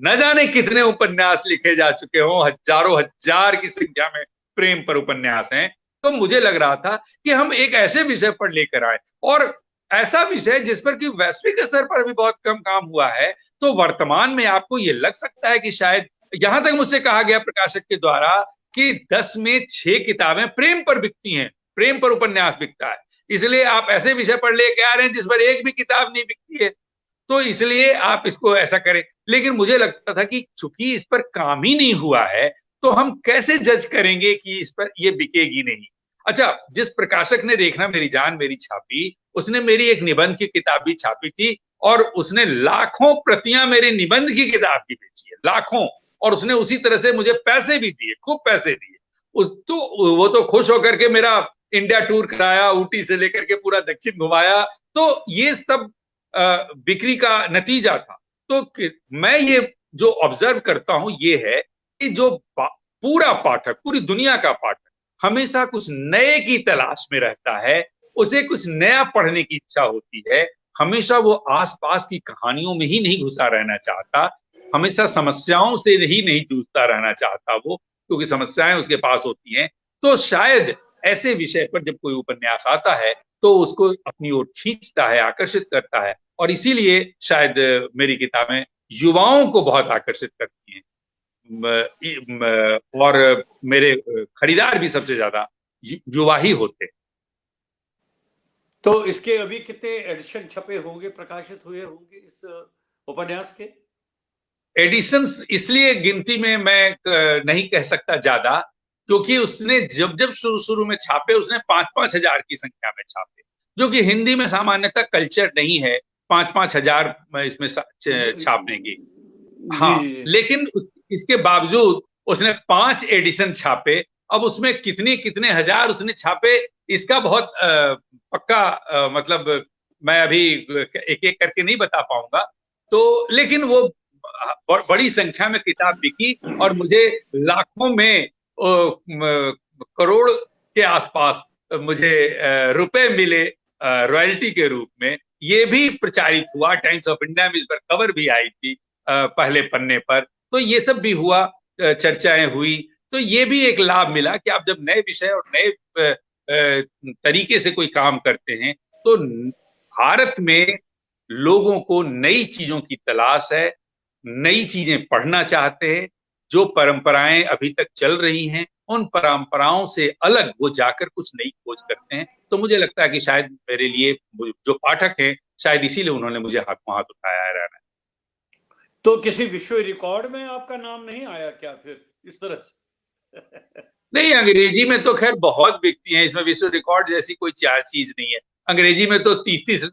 न जाने कितने उपन्यास लिखे जा चुके हों, हजारों हजार की संख्या में प्रेम पर उपन्यास हैं। तो मुझे लग रहा था कि हम एक ऐसे विषय पर लेकर आए, और ऐसा विषय जिस पर कि वैश्विक स्तर पर भी बहुत कम काम हुआ है। तो वर्तमान में आपको ये लग सकता है कि शायद, यहां तक मुझसे कहा गया प्रकाशक के द्वारा कि 10 में 6 किताबें प्रेम पर बिकती हैं, प्रेम पर उपन्यास बिकता है, इसलिए आप ऐसे विषय पर लेके आ रहे हैं जिस पर एक भी किताब नहीं बिकती है, तो इसलिए आप इसको ऐसा करें। लेकिन मुझे लगता था कि चूंकि इस पर काम ही नहीं हुआ है तो हम कैसे जज करेंगे कि इस पर ये बिकेगी नहीं। अच्छा, जिस प्रकाशक ने रेखना मेरी जान मेरी छापी, उसने मेरी एक निबंध की किताब भी छापी थी, और उसने लाखों प्रतियां मेरे निबंध की किताब की बेची है, लाखों, और उसने उसी तरह से मुझे पैसे भी दिए, खूब पैसे दिए। तो वो तो खुश होकर के मेरा इंडिया टूर कराया, ऊटी से लेकर के पूरा दक्षिण घुमाया। तो ये सब बिक्री का नतीजा था। तो मैं ये जो ऑब्जर्व करता हूं ये है कि जो पूरा पाठक, पूरी दुनिया का पाठक हमेशा कुछ नए की तलाश में रहता है, उसे कुछ नया पढ़ने की इच्छा होती है, हमेशा वो आसपास की कहानियों में ही नहीं घुसा रहना चाहता, हमेशा समस्याओं से ही नहीं जूझता रहना चाहता वो, क्योंकि समस्याएं उसके पास होती हैं। तो शायद ऐसे विषय पर जब कोई उपन्यास आता है तो उसको अपनी ओर खींचता है, आकर्षित करता है, और इसीलिए शायद मेरी किताबें युवाओं को बहुत आकर्षित करती हैं, और मेरे खरीदार भी सबसे ज्यादा युवा ही होते हैं।
तो इसके अभी कितने एडिशन छपे होंगे, प्रकाशित हुए होंगे इस उपन्यास के?
एडिशंस इसलिए गिनती में मैं नहीं कह सकता ज्यादा, क्योंकि उसने जब जब शुरू में छापे उसने 5-5 हजार की संख्या में छापे, जो कि हिंदी में सामान्यतः कल्चर नहीं है 5-5 हजार इसमें छापने की। हाँ, लेकिन इसके बावजूद उसने 5 एडिशन छापे। अब उसमें कितने कितने हजार उसने छापे, इसका बहुत पक्का मतलब मैं अभी एक एक करके नहीं बता पाऊंगा, तो लेकिन वो बड़ी संख्या में किताब बिकी और मुझे लाखों में करोड़ के आसपास मुझे रुपए मिले रॉयल्टी के रूप में। ये भी प्रचारित हुआ, टाइम्स ऑफ इंडिया में इस पर खबर भी आई थी पहले पन्ने पर। तो ये सब भी हुआ, चर्चाएं हुई। तो ये भी एक लाभ मिला कि आप जब नए विषय और नए तरीके से कोई काम करते हैं तो भारत में लोगों को नई चीजों की तलाश है, नई चीजें पढ़ना चाहते हैं। जो परंपराएं अभी तक चल रही हैं उन परंपराओं से अलग वो जाकर कुछ नई खोज करते हैं। तो मुझे लगता है कि शायद मेरे लिए जो पाठक हैं शायद इसीलिए उन्होंने मुझे हाथ उठाया है। रहना
तो किसी विश्व रिकॉर्ड में आपका नाम नहीं आया क्या फिर इस तरह से?
नहीं, अंग्रेजी में तो खैर बहुत बिकती हैं, इसमें विश्व रिकॉर्ड जैसी कोई चीज नहीं है। अंग्रेजी में तो 30-30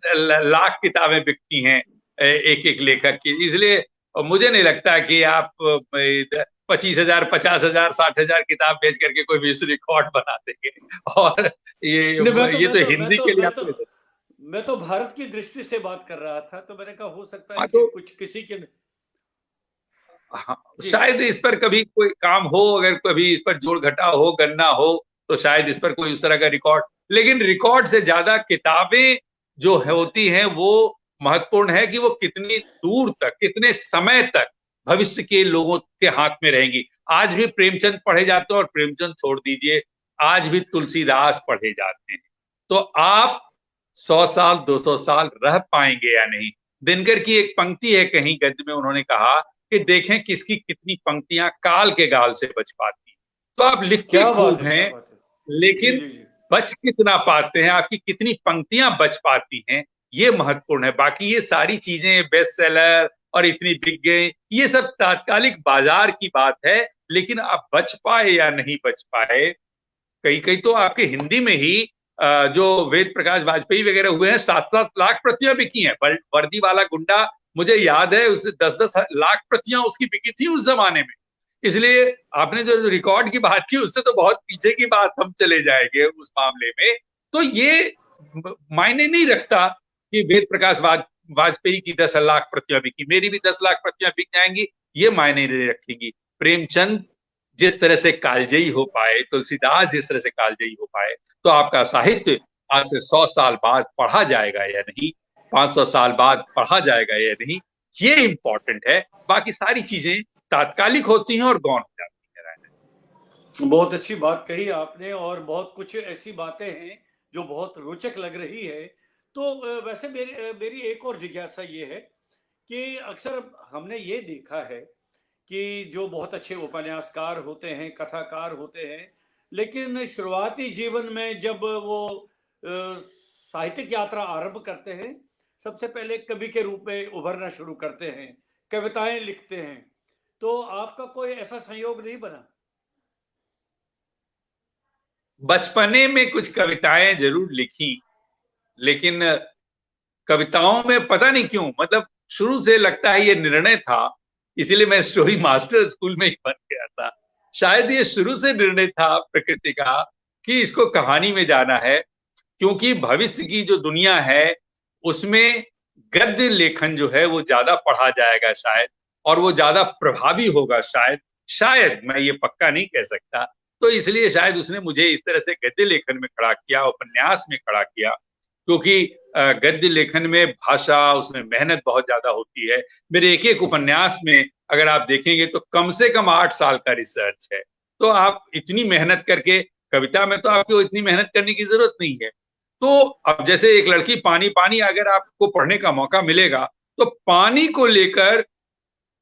लाख किताबें बिकती हैं एक एक लेखक की। इसलिए मुझे नहीं लगता कि आप 25,000, 50,000, 60,000 किताब बेच करके कोई विश्व रिकॉर्ड बना देंगे। और
नहीं,
ये तो हिंदी के लिए आपको।
मैं तो भारत की दृष्टि से बात कर रहा था, तो मैंने कहा हो सकता है
हाँ,
कि
तो
कुछ किसी के
हाँ,
जी।
शायद इस पर कभी कोई काम हो, अगर कभी इस पर जोड़ घटाव हो, गणना हो, तो शायद इस पर कोई उस तरह का रिकॉर्ड। लेकिन रिकॉर्ड से ज्यादा किताबें जो होती हैं वो महत्वपूर्ण है कि वो कितनी दूर तक, कितने समय तक भविष्य के लोगों के हाथ में रहेंगी। आज भी प्रेमचंद पढ़े जाते हैं, और प्रेमचंद छोड़ दीजिए, आज भी तुलसीदास पढ़े जाते हैं। तो आप 100 साल, 200 साल रह पाएंगे या नहीं। दिनकर की एक पंक्ति है कहीं गद्य में, उन्होंने कहा कि देखें किसकी कितनी पंक्तियां काल के गाल से बच पाती। तो आप लिखते
क्या बात
खूब
है, क्या
हैं,
बात है। जी
लेकिन
जी जी।
बच कितना पाते हैं, आपकी कितनी पंक्तियां बच पाती हैं, ये महत्वपूर्ण है। बाकी ये सारी चीजें बेस्ट सेलर और इतनी बिक गई, ये सब तात्कालिक बाजार की बात है। लेकिन आप बच पाए या नहीं बच पाए, कई कई तो आपके हिंदी में ही जो वेद प्रकाश वाजपेयी वगैरह हुए हैं, 7-7 लाख प्रतियां बिकी हैं। वर्दी वाला गुंडा, मुझे याद है, उसे 10-10 लाख प्रतियां उसकी बिकी थी उस जमाने में। इसलिए आपने जो रिकॉर्ड की बात की उससे तो बहुत पीछे की बात हम चले जाएंगे उस मामले में। तो ये मायने नहीं रखता कि वेद प्रकाश वाजपेयी की 10 लाख प्रतियां बिकी, मेरी भी 10 लाख प्रतियां बिक जाएंगी, ये मायने नहीं रखेंगी। प्रेमचंद जिस तरह से कालजयी हो पाए, तुलसीदास जिस तरह से कालजयी हो पाए, तो आपका साहित्य आज से 100 साल बाद पढ़ा जाएगा या नहीं, 500 साल बाद पढ़ा जाएगा या नहीं, ये इंपॉर्टेंट है। बाकी सारी चीजें तात्कालिक होती हैं और गौण हो जाती हैं।
बहुत अच्छी बात कही आपने, और बहुत कुछ ऐसी बातें हैं जो बहुत रोचक लग रही है। तो वैसे मेरी एक और जिज्ञासा ये है कि अक्सर हमने ये देखा है कि जो बहुत अच्छे उपन्यासकार होते हैं, कथाकार होते हैं, लेकिन शुरुआती जीवन में जब वो साहित्यिक यात्रा आरंभ करते हैं, सबसे पहले कवि के रूप में उभरना शुरू करते हैं, कविताएं लिखते हैं। तो आपका कोई ऐसा संयोग नहीं बना?
बचपने में कुछ कविताएं जरूर लिखी, लेकिन कविताओं में पता नहीं क्यों, मतलब शुरू से लगता है ये निर्णय था, इसीलिए मैं स्टोरी मास्टर स्कूल में ही बन गया था। शायद ये शुरू से निर्णय था प्रकृति का कि इसको कहानी में जाना है, क्योंकि भविष्य की जो दुनिया है उसमें गद्य लेखन जो है वो ज्यादा पढ़ा जाएगा शायद, और वो ज्यादा प्रभावी होगा शायद। शायद, मैं ये पक्का नहीं कह सकता। तो इसलिए शायद उसने मुझे इस तरह से गद्य लेखन में खड़ा किया, उपन्यास में खड़ा किया, क्योंकि गद्य लेखन में भाषा, उसमें मेहनत बहुत ज्यादा होती है। मेरे एक एक उपन्यास में अगर आप देखेंगे तो कम से कम 8 साल का रिसर्च है। तो आप इतनी मेहनत करके, कविता में तो आपको इतनी मेहनत करने की जरूरत नहीं है। तो अब जैसे एक लड़की पानी पानी, अगर आपको पढ़ने का मौका मिलेगा तो पानी को लेकर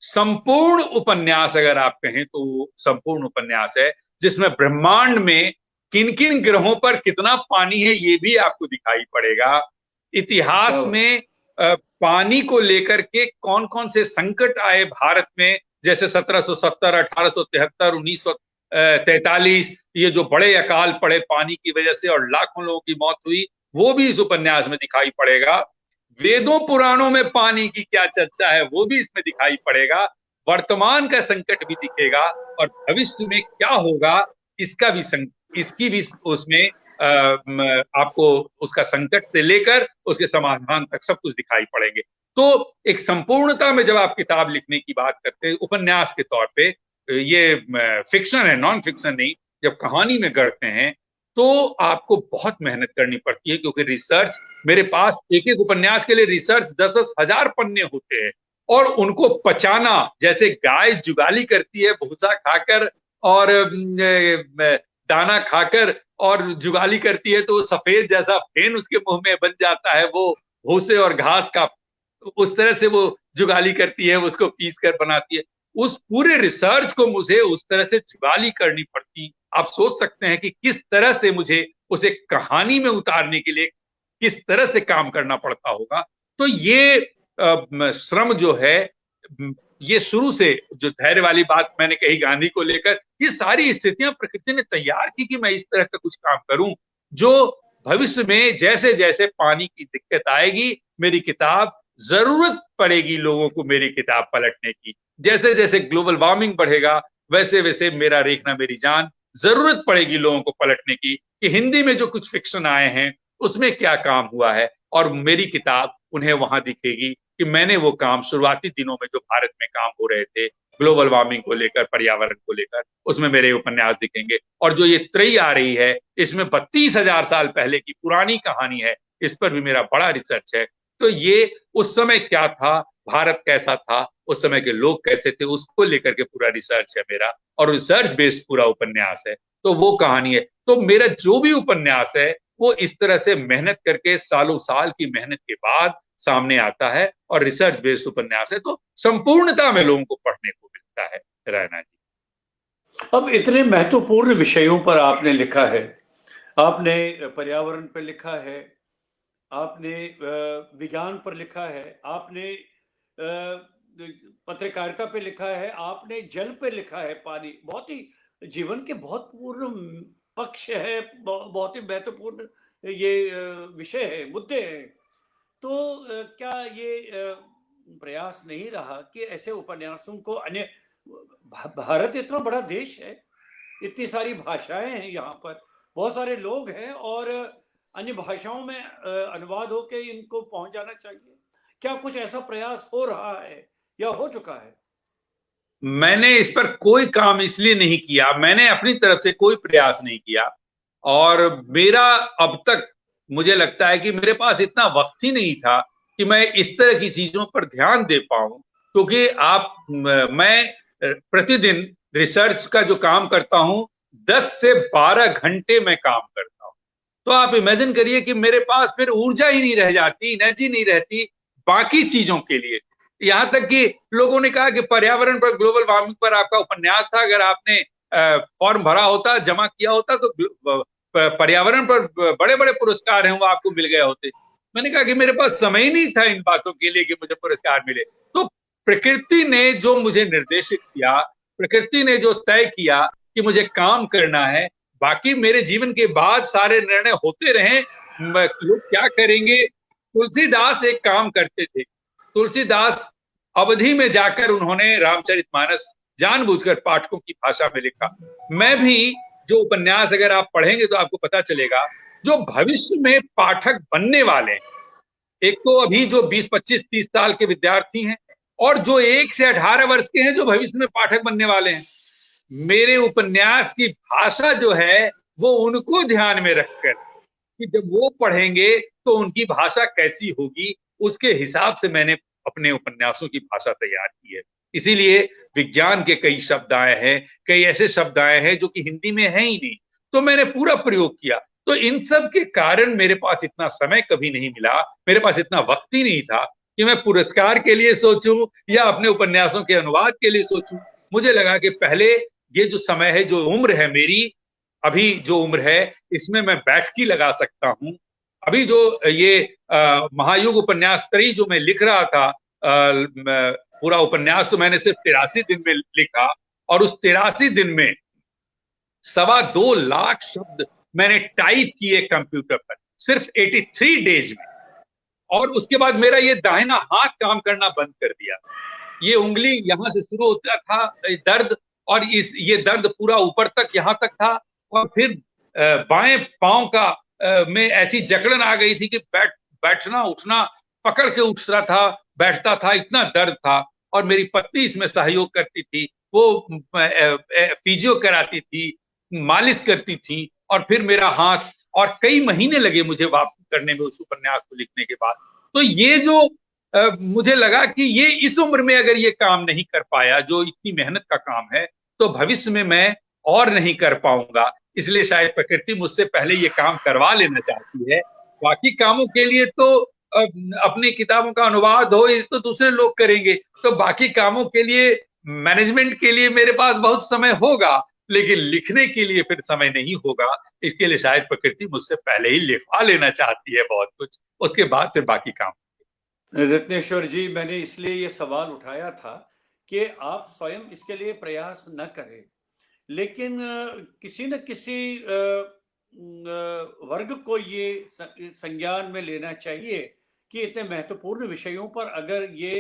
संपूर्ण उपन्यास अगर आप कहें तो वो संपूर्ण उपन्यास है, जिसमें ब्रह्मांड में किन किन ग्रहों पर कितना पानी है ये भी आपको दिखाई पड़ेगा। इतिहास में पानी को लेकर के कौन कौन से संकट आए भारत में, जैसे 1770, 1873, 1943, ये जो बड़े अकाल पड़े पानी की वजह से और लाखों लोगों की मौत हुई, वो भी इस उपन्यास में दिखाई पड़ेगा। वेदों पुराणों में पानी की क्या चर्चा है वो भी इसमें दिखाई पड़ेगा। वर्तमान का संकट भी दिखेगा, और भविष्य में क्या होगा इसका भी इसकी भी उसमें आपको उसका संकट से लेकर उसके समाधान तक सब कुछ दिखाई पड़ेंगे। तो एक संपूर्णता में जब आप किताब लिखने की बात करते हैं उपन्यास के तौर पे, ये फिक्शन है, नॉन फिक्शन नहीं, जब कहानी में गढ़ते हैं तो आपको बहुत मेहनत करनी पड़ती है, क्योंकि रिसर्च, मेरे पास एक एक उपन्यास के लिए रिसर्च 10-10 हजार पन्ने होते हैं, और उनको पचाना, जैसे गाय जुगाली करती है भूसा खाकर और दाना खाकर और जुगाली करती है, तो सफेद जैसा फेन उसके मुंह में बन जाता है, वो भूसे और घास का, उस तरह से वो जुगाली करती है, उसको पीस कर बनाती है। उस पूरे रिसर्च को मुझे उस तरह से जुगाली करनी पड़ती। आप सोच सकते हैं कि किस तरह से मुझे उसे कहानी में उतारने के लिए किस तरह से काम करना पड़ता होगा। तो ये श्रम जो है, ये शुरू से जो धैर्य वाली बात मैंने कही गांधी को लेकर, ये सारी स्थितियां प्रकृति ने तैयार की कि मैं इस तरह का कुछ काम करूं, जो भविष्य में जैसे जैसे पानी की दिक्कत आएगी, मेरी किताब, जरूरत पड़ेगी लोगों को मेरी किताब पलटने की, जैसे जैसे ग्लोबल वार्मिंग बढ़ेगा वैसे वैसे मेरा रेखना मेरी जान, जरूरत पड़ेगी लोगों को पलटने की कि हिंदी में जो कुछ फिक्शन आए हैं उसमें क्या काम हुआ है, और मेरी किताब उन्हें वहां दिखेगी कि मैंने वो काम शुरुआती दिनों में जो भारत में काम हो रहे थे ग्लोबल वार्मिंग को लेकर, पर्यावरण को लेकर, उसमें मेरे उपन्यास दिखेंगे। और जो ये त्रयी आ रही है, इसमें 32,000 साल पहले की पुरानी कहानी है, इस पर भी मेरा बड़ा रिसर्च है। तो ये उस समय क्या था, भारत कैसा था, उस समय के लोग कैसे थे, उसको लेकर के पूरा रिसर्च है मेरा, और रिसर्च बेस्ड पूरा उपन्यास है। तो वो कहानी है। तो मेरा जो भी उपन्यास है वो इस तरह से मेहनत करके, सालों साल की मेहनत के बाद सामने आता है, और रिसर्च बेस्ड उपन्यास है, तो संपूर्णता में लोगों को पढ़ने को मिलता है। रैना जी,
अब इतने महत्वपूर्ण विषयों पर आपने लिखा है, आपने पर्यावरण पर लिखा है, आपने विज्ञान पर लिखा है, आपने पत्रकारिता पे लिखा है, आपने जल पे लिखा है, पानी, बहुत ही जीवन के बहुत पूर्ण पक्ष है, बहुत ही महत्वपूर्ण ये विषय है, मुद्दे हैं। तो क्या ये प्रयास नहीं रहा कि ऐसे उपन्यासों को अन्य, भारत इतना बड़ा देश है, इतनी सारी भाषाएं हैं यहाँ पर, बहुत सारे लोग हैं, और अन्य भाषाओं में अनुवाद होके इनको पहुंच जाना चाहिए। क्या कुछ ऐसा प्रयास हो रहा है या हो चुका है?
मैंने इस पर कोई काम इसलिए नहीं किया, मैंने अपनी तरफ से कोई प्रयास नहीं किया, और मेरा अब तक मुझे लगता है कि मेरे पास इतना वक्त ही नहीं था कि मैं इस तरह की चीजों पर ध्यान दे पाऊं, क्योंकि मैं प्रतिदिन रिसर्च का जो काम करता हूं 10 से 12 घंटे मैं काम करता हूं। तो आप इमेजिन करिए कि मेरे पास फिर ऊर्जा ही नहीं रह जाती, एनर्जी नहीं रहती बाकी चीजों के लिए। यहां तक कि लोगों ने कहा कि पर्यावरण पर, ग्लोबल वार्मिंग पर आपका उपन्यास था, अगर आपने फॉर्म भरा होता, जमा किया होता, तो पर्यावरण पर बड़े बड़े पुरस्कार हैं वो आपको मिल गए होते। मैंने कहा कि मेरे पास समय ही नहीं था इन बातों के लिए कि मुझे पुरस्कार मिले। तो प्रकृति ने जो मुझे निर्देशित किया, प्रकृति ने जो तय किया कि मुझे काम करना है, बाकी मेरे जीवन के बाद सारे निर्णय होते रहे, लोग क्या करेंगे। तुलसीदास एक काम करते थे, तुलसीदास अवधि में जाकर उन्होंने रामचरितमानस जानबूझकर पाठकों की भाषा में लिखा। मैं भी जो उपन्यास अगर आप पढ़ेंगे तो आपको पता चलेगा, जो भविष्य में पाठक बनने वाले हैं, एक तो अभी जो 20, 25, 30 साल के विद्यार्थी हैं, और जो 1 से 18 वर्ष के हैं जो भविष्य में पाठक बनने वाले हैं, मेरे उपन्यास की भाषा जो है वो उनको ध्यान में रखकर, कि जब वो पढ़ेंगे तो उनकी भाषा कैसी होगी, उसके हिसाब से मैंने अपने उपन्यासों की भाषा तैयार की है। इसीलिए विज्ञान के कई शब्द आए हैं, कई ऐसे शब्द आए हैं जो कि हिंदी में है ही नहीं, तो मैंने पूरा प्रयोग किया। तो इन सब के कारण मेरे पास इतना समय कभी नहीं मिला, मेरे पास इतना वक्त ही नहीं था कि मैं पुरस्कार के लिए सोचूं या अपने उपन्यासों के अनुवाद के लिए सोचूं। मुझे लगा कि पहले ये जो समय है, जो उम्र है मेरी, अभी जो उम्र है, इसमें मैं बैठकी लगा सकता हूं। अभी जो ये महायुग उपन्यास त्रयी जो मैं लिख रहा था, पूरा उपन्यास तो मैंने सिर्फ 83 दिन में लिखा, और उस 83 दिन में 2.25 लाख शब्द मैंने टाइप किए कंप्यूटर पर, सिर्फ 83 डेज में। और उसके बाद मेरा ये दाहिना हाथ काम करना बंद कर दिया। ये उंगली यहां से शुरू होता था दर्द, और ये दर्द पूरा ऊपर तक, यहां तक था, और फिर बाएं पांव का में ऐसी जकड़न आ गई थी कि बैठना उठना पकड़ के उठ रहा था, बैठता था, इतना दर्द था। और मेरी पत्नी इसमें सहयोग करती थी, वो फिजियो कराती थी, मालिश करती थी, और फिर मेरा हाथ, और कई महीने लगे मुझे वापस करने में उस उपन्यास को लिखने के बाद। तो ये जो मुझे लगा कि ये इस उम्र में अगर ये काम नहीं कर पाया जो इतनी मेहनत का काम है, तो भविष्य में मैं और नहीं कर पाऊंगा। इसलिए शायद प्रकृति मुझसे पहले ये काम करवा लेना चाहती है। बाकी कामों के लिए तो अपनी किताबों का अनुवाद हो, ये तो दूसरे लोग करेंगे। तो बाकी कामों के लिए, मैनेजमेंट के लिए मेरे पास बहुत समय होगा, लेकिन लिखने के लिए फिर समय नहीं होगा। इसके लिए शायद प्रकृति मुझसे पहले ही लिखवा लेना चाहती है बहुत कुछ, उसके बाद फिर बाकी काम।
रत्नेश्वर जी, मैंने इसलिए ये सवाल उठाया था कि आप स्वयं इसके लिए प्रयास न करें, लेकिन किसी न किसी वर्ग को ये संज्ञान में लेना चाहिए कि इतने महत्वपूर्ण विषयों पर अगर ये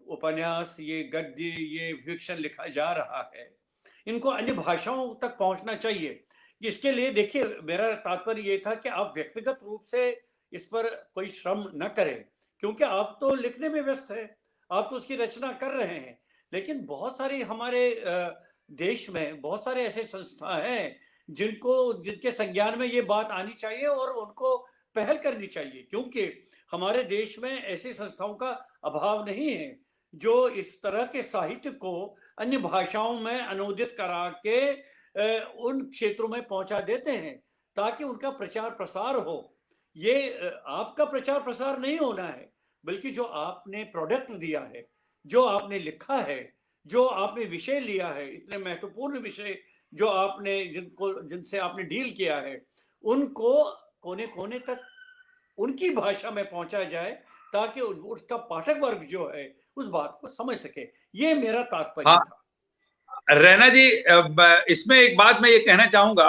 उपन्यास, ये गद्य, ये फिक्शन लिखा जा रहा है, इनको अन्य भाषाओं तक पहुंचना चाहिए। इसके लिए देखिए, मेरा तात्पर्य ये था कि आप व्यक्तिगत रूप से इस पर कोई श्रम न करें, क्योंकि आप तो लिखने में व्यस्त है, आप तो उसकी रचना कर रहे हैं। लेकिन बहुत सारी हमारे देश में बहुत सारे ऐसे संस्था हैं जिनके संज्ञान में ये बात आनी चाहिए और उनको पहल करनी चाहिए, क्योंकि हमारे देश में ऐसी संस्थाओं का अभाव नहीं है जो इस तरह के साहित्य को अन्य भाषाओं में अनुदित करा के उन क्षेत्रों में पहुंचा देते हैं ताकि उनका प्रचार प्रसार हो। ये आपका प्रचार प्रसार नहीं होना है, बल्कि जो आपने प्रोडक्ट दिया है, जो आपने लिखा है, जो आपने विषय लिया है, इतने महत्वपूर्ण विषय जो आपने जिनसे आपने डील किया है, उनको कोने कोने तक उनकी भाषा में पहुंचा जाए ताकि उसका पाठक वर्ग जो है उस बात को समझ सके। ये मेरा तात्पर्य था।
रैना जी, इसमें एक बात मैं ये कहना चाहूंगा।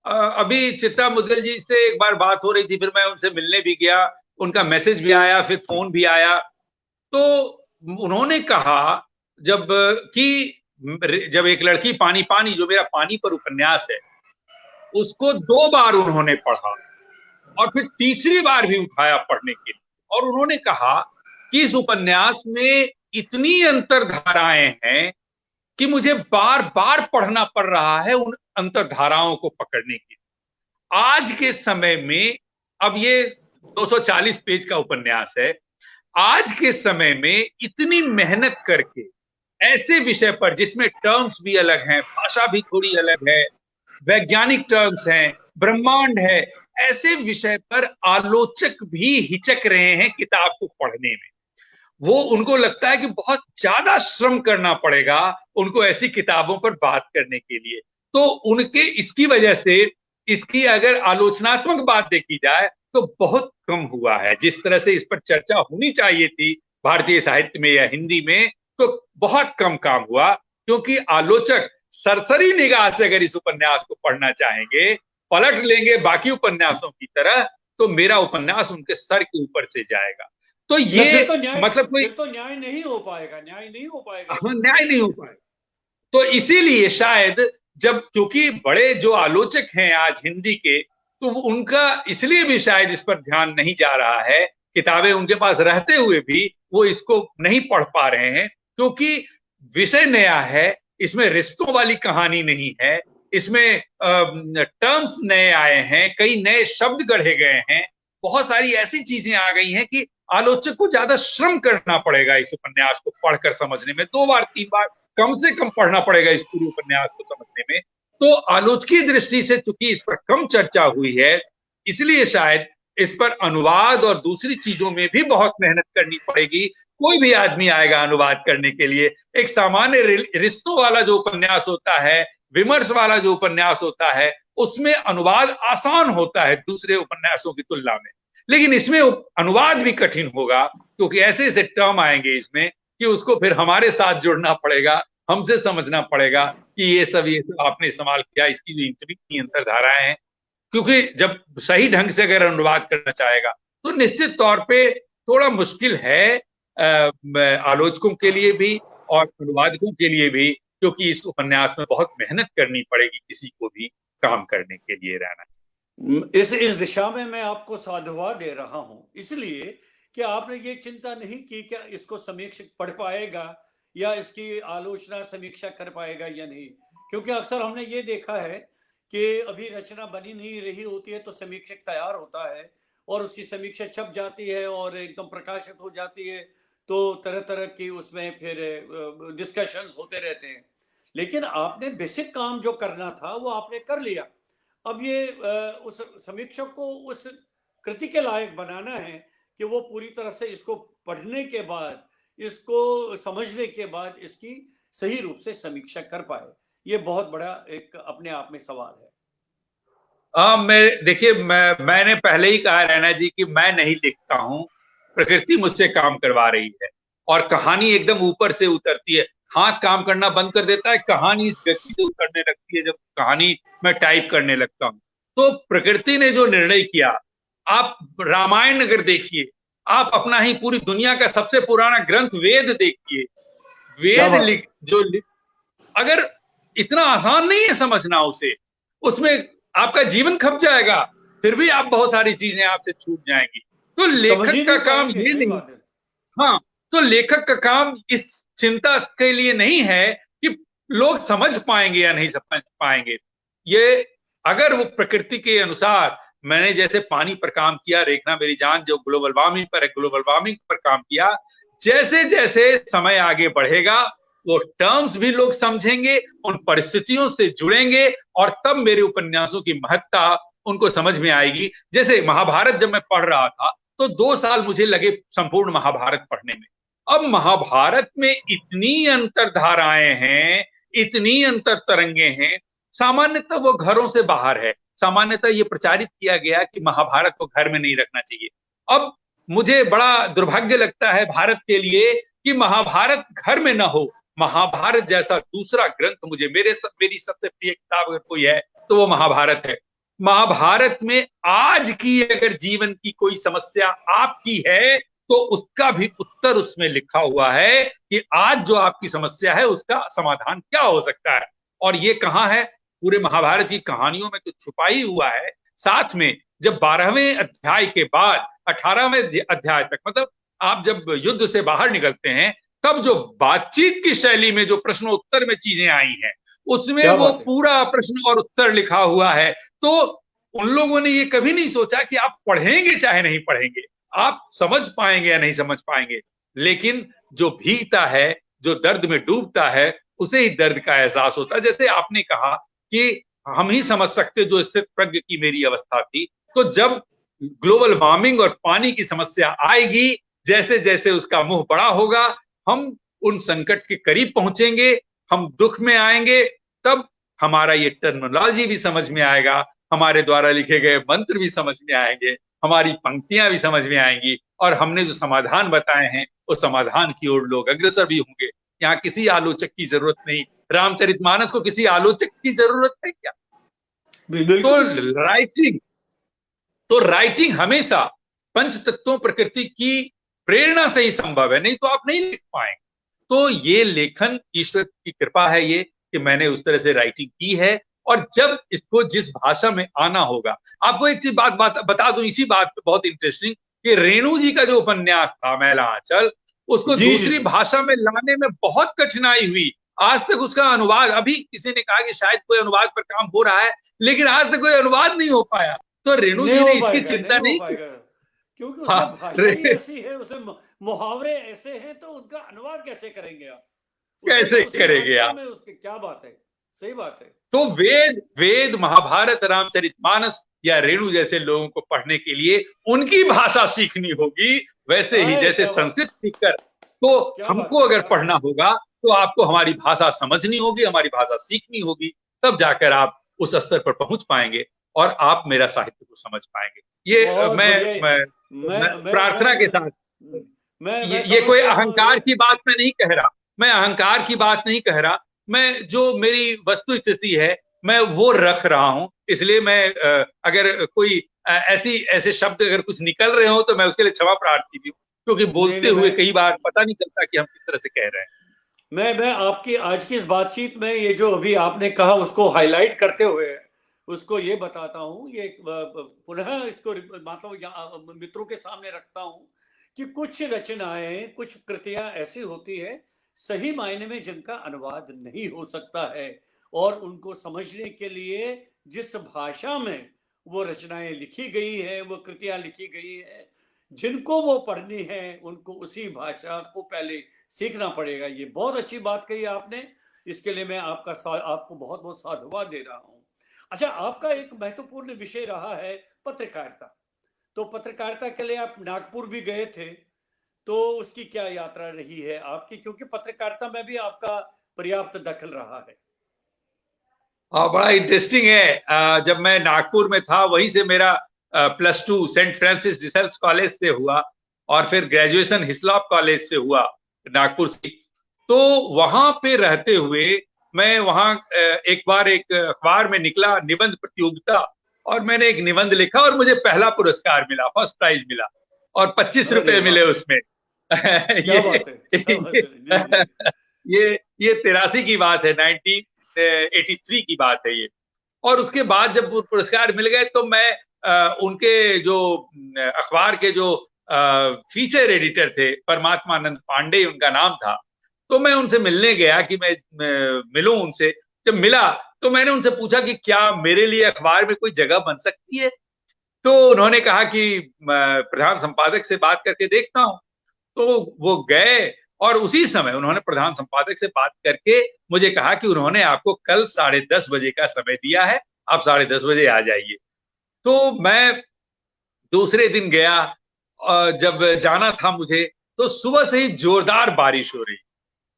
अभी चित्रा मुद्गल जी से एक बार बात हो रही थी, फिर मैं उनसे मिलने भी गया, उनका मैसेज भी आया, फिर फोन भी आया। तो उन्होंने कहा जब कि जब एक लड़की पानी पानी, जो मेरा पानी पर उपन्यास है, उसको 2 बार उन्होंने पढ़ा और फिर तीसरी बार भी उठाया पढ़ने के लिए, और उन्होंने कहा कि इस उपन्यास में इतनी अंतर्धाराएं हैं कि मुझे बार बार पढ़ना पड़ रहा है उन अंतर्धाराओं को पकड़ने के लिए। आज के समय में, अब ये 240 पेज का उपन्यास है, आज के समय में इतनी मेहनत करके ऐसे विषय पर जिसमें टर्म्स भी अलग हैं, भाषा भी थोड़ी अलग है, वैज्ञानिक टर्म्स हैं, ब्रह्मांड है, ऐसे विषय पर आलोचक भी हिचक रहे हैं किताब को पढ़ने में। वो, उनको लगता है कि बहुत ज्यादा श्रम करना पड़ेगा उनको ऐसी किताबों पर बात करने के लिए। तो उनके, इसकी वजह से इसकी अगर आलोचनात्मक बात देखी जाए तो बहुत कम हुआ है। जिस तरह से इस पर चर्चा होनी चाहिए थी भारतीय साहित्य में या हिंदी में, तो बहुत कम काम हुआ, क्योंकि आलोचक सरसरी निगाह से अगर इस उपन्यास को पढ़ना चाहेंगे, पलट लेंगे बाकी उपन्यासों की तरह, तो मेरा उपन्यास उनके सर के ऊपर से जाएगा। तो ये मतलब कोई
तो न्याय नहीं हो पाएगा, न्याय नहीं हो पाएगा,
न्याय नहीं हो पाएगा। तो इसीलिए शायद, जब क्योंकि बड़े जो आलोचक हैं आज हिंदी के, तो उनका इसलिए भी शायद इस पर ध्यान नहीं जा रहा है, किताबें उनके पास रहते हुए भी वो इसको नहीं पढ़ पा रहे हैं, क्योंकि विषय नया है, इसमें रिश्तों वाली कहानी नहीं है, इसमें टर्म्स नए आए हैं, कई नए शब्द गढ़े गए हैं, बहुत सारी ऐसी चीजें आ गई हैं कि आलोचक को ज्यादा श्रम करना पड़ेगा इस उपन्यास को पढ़कर समझने में। 2 बार 3 बार कम से कम पढ़ना पड़ेगा इस पूरे उपन्यास को समझने में। तो आलोचकीय दृष्टि से चूंकि इस पर कम चर्चा हुई है, इसलिए शायद इस पर अनुवाद और दूसरी चीजों में भी बहुत मेहनत करनी पड़ेगी। कोई भी आदमी आएगा अनुवाद करने के लिए, एक सामान्य रिश्तों वाला जो उपन्यास होता है, विमर्श वाला जो उपन्यास होता है, उसमें अनुवाद आसान होता है दूसरे उपन्यासों की तुलना में। लेकिन इसमें अनुवाद भी कठिन होगा, क्योंकि ऐसे ऐसे टर्म आएंगे इसमें कि उसको फिर हमारे साथ जुड़ना पड़ेगा, हमसे समझना पड़ेगा कि ये सब आपने इस्तेमाल किया, इसकी जो इतनी अंतर्धाराएं हैं। क्योंकि जब सही ढंग से अगर अनुवाद करना चाहेगा तो निश्चित तौर पे थोड़ा मुश्किल है आलोचकों के लिए भी और अनुवादकों के लिए भी, क्योंकि इस उपन्यास में बहुत मेहनत करनी पड़ेगी किसी को भी। काम करने के लिए रहना चाहिए।
इस दिशा में मैं आपको साधुवाद दे रहा हूं, इसलिए कि आपने ये चिंता नहीं की क्या इसको समीक्षक पढ़ पाएगा या इसकी आलोचना समीक्षा कर पाएगा या नहीं, क्योंकि अक्सर हमने ये देखा है कि अभी रचना बनी नहीं रही होती है तो समीक्षक तैयार होता है और उसकी समीक्षा छप जाती है और एकदम प्रकाशित हो जाती है, तो तरह तरह की उसमें फिर डिस्कशंस होते रहते हैं। लेकिन आपने बेसिक काम जो करना था वो आपने कर लिया। अब ये उस समीक्षक को उस कृति के लायक बनाना है कि वो पूरी तरह से इसको पढ़ने के बाद, इसको समझने के बाद इसकी सही रूप से समीक्षा कर पाए। ये बहुत बड़ा एक अपने आप में सवाल है।
मैं देखिए, मैंने पहले ही कहा रैना जी कि मैं नहीं लिखता हूं, प्रकृति मुझसे काम करवा रही है और कहानी एकदम ऊपर से उतरती है। हाथ काम करना बंद कर देता है, कहानी इस व्यक्ति से उतरने लगती है जब कहानी मैं टाइप करने लगता हूं। तो प्रकृति ने जो निर्णय किया, आप रामायण अगर देखिए, आप अपना ही पूरी दुनिया का सबसे पुराना ग्रंथ वेद देखिए,
क्या
वेद
बात है?
अगर इतना आसान नहीं है समझना उसे, उसमें आपका जीवन खप जाएगा, फिर भी आप बहुत सारी चीजें आपसे छूट जाएंगी। तो
समझ ही
लेखक का
नहीं
काम
पाएंगे,
ये
सही
नहीं,
बात है।
हाँ, तो लेखक का काम इस चिंता के लिए नहीं है कि लोग समझ पाएंगे या नहीं समझ पाएंगे। ये अगर वो प्रकृति के अनुसार, मैंने जैसे पानी पर काम किया, रेखना मेरी जान जो ग्लोबल वार्मिंग पर है, ग्लोबल वार्मिंग पर काम किया, जैसे जैसे समय आगे बढ़ेगा वो टर्म्स भी लोग समझेंगे, उन परिस्थितियों से जुड़ेंगे और तब मेरे उपन्यासों की महत्ता उनको समझ में आएगी। जैसे महाभारत जब मैं पढ़ रहा था तो 2 साल मुझे लगे संपूर्ण महाभारत पढ़ने में। अब महाभारत में इतनी अंतरधाराएं हैं, इतनी अंतर तरंगे हैं। सामान्यतः वो घरों से बाहर है, सामान्यतः ये प्रचारित किया गया कि महाभारत को घर में नहीं रखना चाहिए। अब मुझे बड़ा दुर्भाग्य लगता है भारत के लिए कि महाभारत घर में ना हो। महाभारत जैसा दूसरा ग्रंथ मुझे मेरी सबसे प्रिय किताब अगर कोई है तो वो महाभारत है। महाभारत में आज की अगर जीवन की कोई समस्या आपकी है तो उसका भी उत्तर उसमें लिखा हुआ है कि आज जो आपकी समस्या है उसका समाधान क्या हो सकता है। और ये कहाँ है? पूरे महाभारत की कहानियों में तो छुपा ही हुआ है। साथ में जब 12वें अध्याय के बाद 18वें अध्याय तक, मतलब आप जब युद्ध से बाहर निकलते हैं, तब जो बातचीत की शैली में जो प्रश्नोत्तर में चीजें आई हैं उसमें
क्या
वो
बात है?
पूरा प्रश्न और उत्तर लिखा हुआ है। तो उन लोगों ने ये कभी नहीं सोचा कि आप पढ़ेंगे चाहे नहीं पढ़ेंगे, आप समझ पाएंगे या नहीं समझ पाएंगे, लेकिन जो भीगता है, जो दर्द में डूबता है, उसे ही दर्द का एहसास होता है। जैसे आपने कहा कि हम ही समझ सकते जो स्थित प्रज्ञ की मेरी अवस्था थी, तो जब ग्लोबल वार्मिंग और पानी की समस्या आएगी, जैसे जैसे उसका मुंह बड़ा होगा, हम उन संकट के करीब पहुंचेंगे, हम दुख में आएंगे, तब हमारा ये टर्मिनोलॉजी भी समझ में आएगा, हमारे द्वारा लिखे गए मंत्र भी समझ में आएंगे, हमारी पंक्तियां भी समझ में आएंगी और हमने जो समाधान बताए हैं उस समाधान की ओर लोग अग्रसर भी होंगे। यहाँ किसी आलोचक की जरूरत नहीं, रामचरितमानस को किसी आलोचक की जरूरत है क्या? तो
बिल्कुल नहीं।
राइटिंग तो राइटिंग हमेशा पंच तत्वों प्रकृति की प्रेरणा से ही संभव है, नहीं तो आप नहीं लिख पाएंगे। तो ये लेखन ईश्वर की कृपा है ये कि मैंने उस तरह से राइटिंग की है। और जब इसको जिस भाषा में आना होगा, आपको एक चीज बता दूं इसी बात पे बहुत इंटरेस्टिंग, कि रेणु जी का जो उपन्यास था मैला आंचल, उसको
जी जी
दूसरी
जी।
भाषा में लाने में बहुत कठिनाई हुई। आज तक उसका अनुवाद, अभी किसी ने कहा कि शायद कोई अनुवाद पर काम हो रहा है, लेकिन आज तक कोई अनुवाद नहीं हो पाया। तो रेणु
नहीं
जी ने
हो
इसकी
पाएगा, नहीं
चिंता
हो
नहीं की।
पाएगा, क्योंकि उसमें
हाँ,
भाषा ही ऐसी है, उसमें मुहावरे ऐसे हैं, तो उनका अनुवाद कैसे करेंगे आप? उसमें तो
कैसे
उसी
करेंगे
भाषा
आप?
में उसके क्या बात है? सही बात है।
तो वेद वेद महाभारत रामचरितमानस या रेणु जैसे लोगों को पढ़ने के लिए उनकी भाषा सीखनी होगी। वैसे ही
आए
जैसे
क्या बात,
संस्कृत सीखकर तो
क्या बात
हमको
है,
अगर
क्या बात
पढ़ना होगा तो आपको हमारी भाषा समझनी होगी, हमारी भाषा सीखनी होगी, तब जाकर आप उस स्तर पर पहुंच पाएंगे और आप मेरा साहित्य को समझ पाएंगे।
है।
ये
बहुत
मैं
बढ़िया।
मैं,
मैं
मैं
मैं
प्रार्थना के साथ,
मैं
ये कोई
समझता हूँ
अहंकार की बात मैं नहीं कह रहा, मैं अहंकार की बात नहीं कह रहा, मैं जो मेरी वस्तु स्थिति है मैं वो रख रहा हूं। इसलिए मैं अगर कोई ऐसे शब्द अगर कुछ निकल रहे हो तो मैं उसके लिए क्षमा प्रार्थी भी हूँ, क्योंकि
नहीं
बोलते
नहीं,
हुए कई बार पता नहीं चलता कि हम किस तरह से कह रहे हैं।
मैं आपकी आज की इस बातचीत में ये जो अभी आपने कहा उसको हाईलाइट करते हुए उसको ये बताता हूँ, ये पुनः इसको मतलब मित्रों के सामने रखता हूँ कि कुछ रचनाएं, कुछ कृतियां ऐसी होती है सही मायने में जिनका अनुवाद नहीं हो सकता है, और उनको समझने के लिए जिस भाषा में वो रचनाएं लिखी गई है, वो कृतियां लिखी गई है, जिनको वो पढ़नी है उनको उसी भाषा को पहले सीखना पड़ेगा। ये बहुत अच्छी बात कही आपने, इसके लिए मैं आपको बहुत बहुत साधुवाद दे रहा हूँ। अच्छा, आपका एक महत्वपूर्ण विषय रहा है पत्रकारिता। तो पत्रकारिता के लिए आप नागपुर भी गए थे, तो उसकी क्या यात्रा रही है आपकी, क्योंकि पत्रकारिता में भी आपका पर्याप्त दखल रहा है।
हाँ, बड़ा इंटरेस्टिंग है। जब मैं नागपुर में था वहीं से मेरा +2 सेंट फ्रांसिस डिसल्स कॉलेज से हुआ और फिर ग्रेजुएशन हिस्लॉप कॉलेज से हुआ नागपुर से। तो वहां पे रहते हुए मैं वहां एक बार एक अखबार में निकला निबंध प्रतियोगिता, और मैंने एक निबंध लिखा और मुझे पहला पुरस्कार मिला, फर्स्ट प्राइज मिला और 25
अरे
रुपए मिले
वाह,
उसमें।
क्या
ये
बात है, क्या बात है, जी जी।
ये 83 की बात है, 1983 की बात है ये। और उसके बाद जब वो पुरस्कार मिल गए तो मैं उनके जो अखबार के जो फीचर एडिटर थे, परमात्मानंद पांडे उनका नाम था, तो मैं उनसे मिलने गया कि मैं मिलूं उनसे। जब मिला तो मैंने उनसे पूछा कि क्या मेरे लिए अखबार में कोई जगह बन सकती है। तो उन्होंने कहा कि प्रधान संपादक से बात करके देखता हूं। तो वो गए और उसी समय उन्होंने प्रधान संपादक से बात करके मुझे कहा कि उन्होंने आपको कल 10:30 बजे का समय दिया है, आप 10:30 बजे आ जाइए। तो मैं दूसरे दिन गया, जब जाना था मुझे तो सुबह से ही जोरदार बारिश हो रही,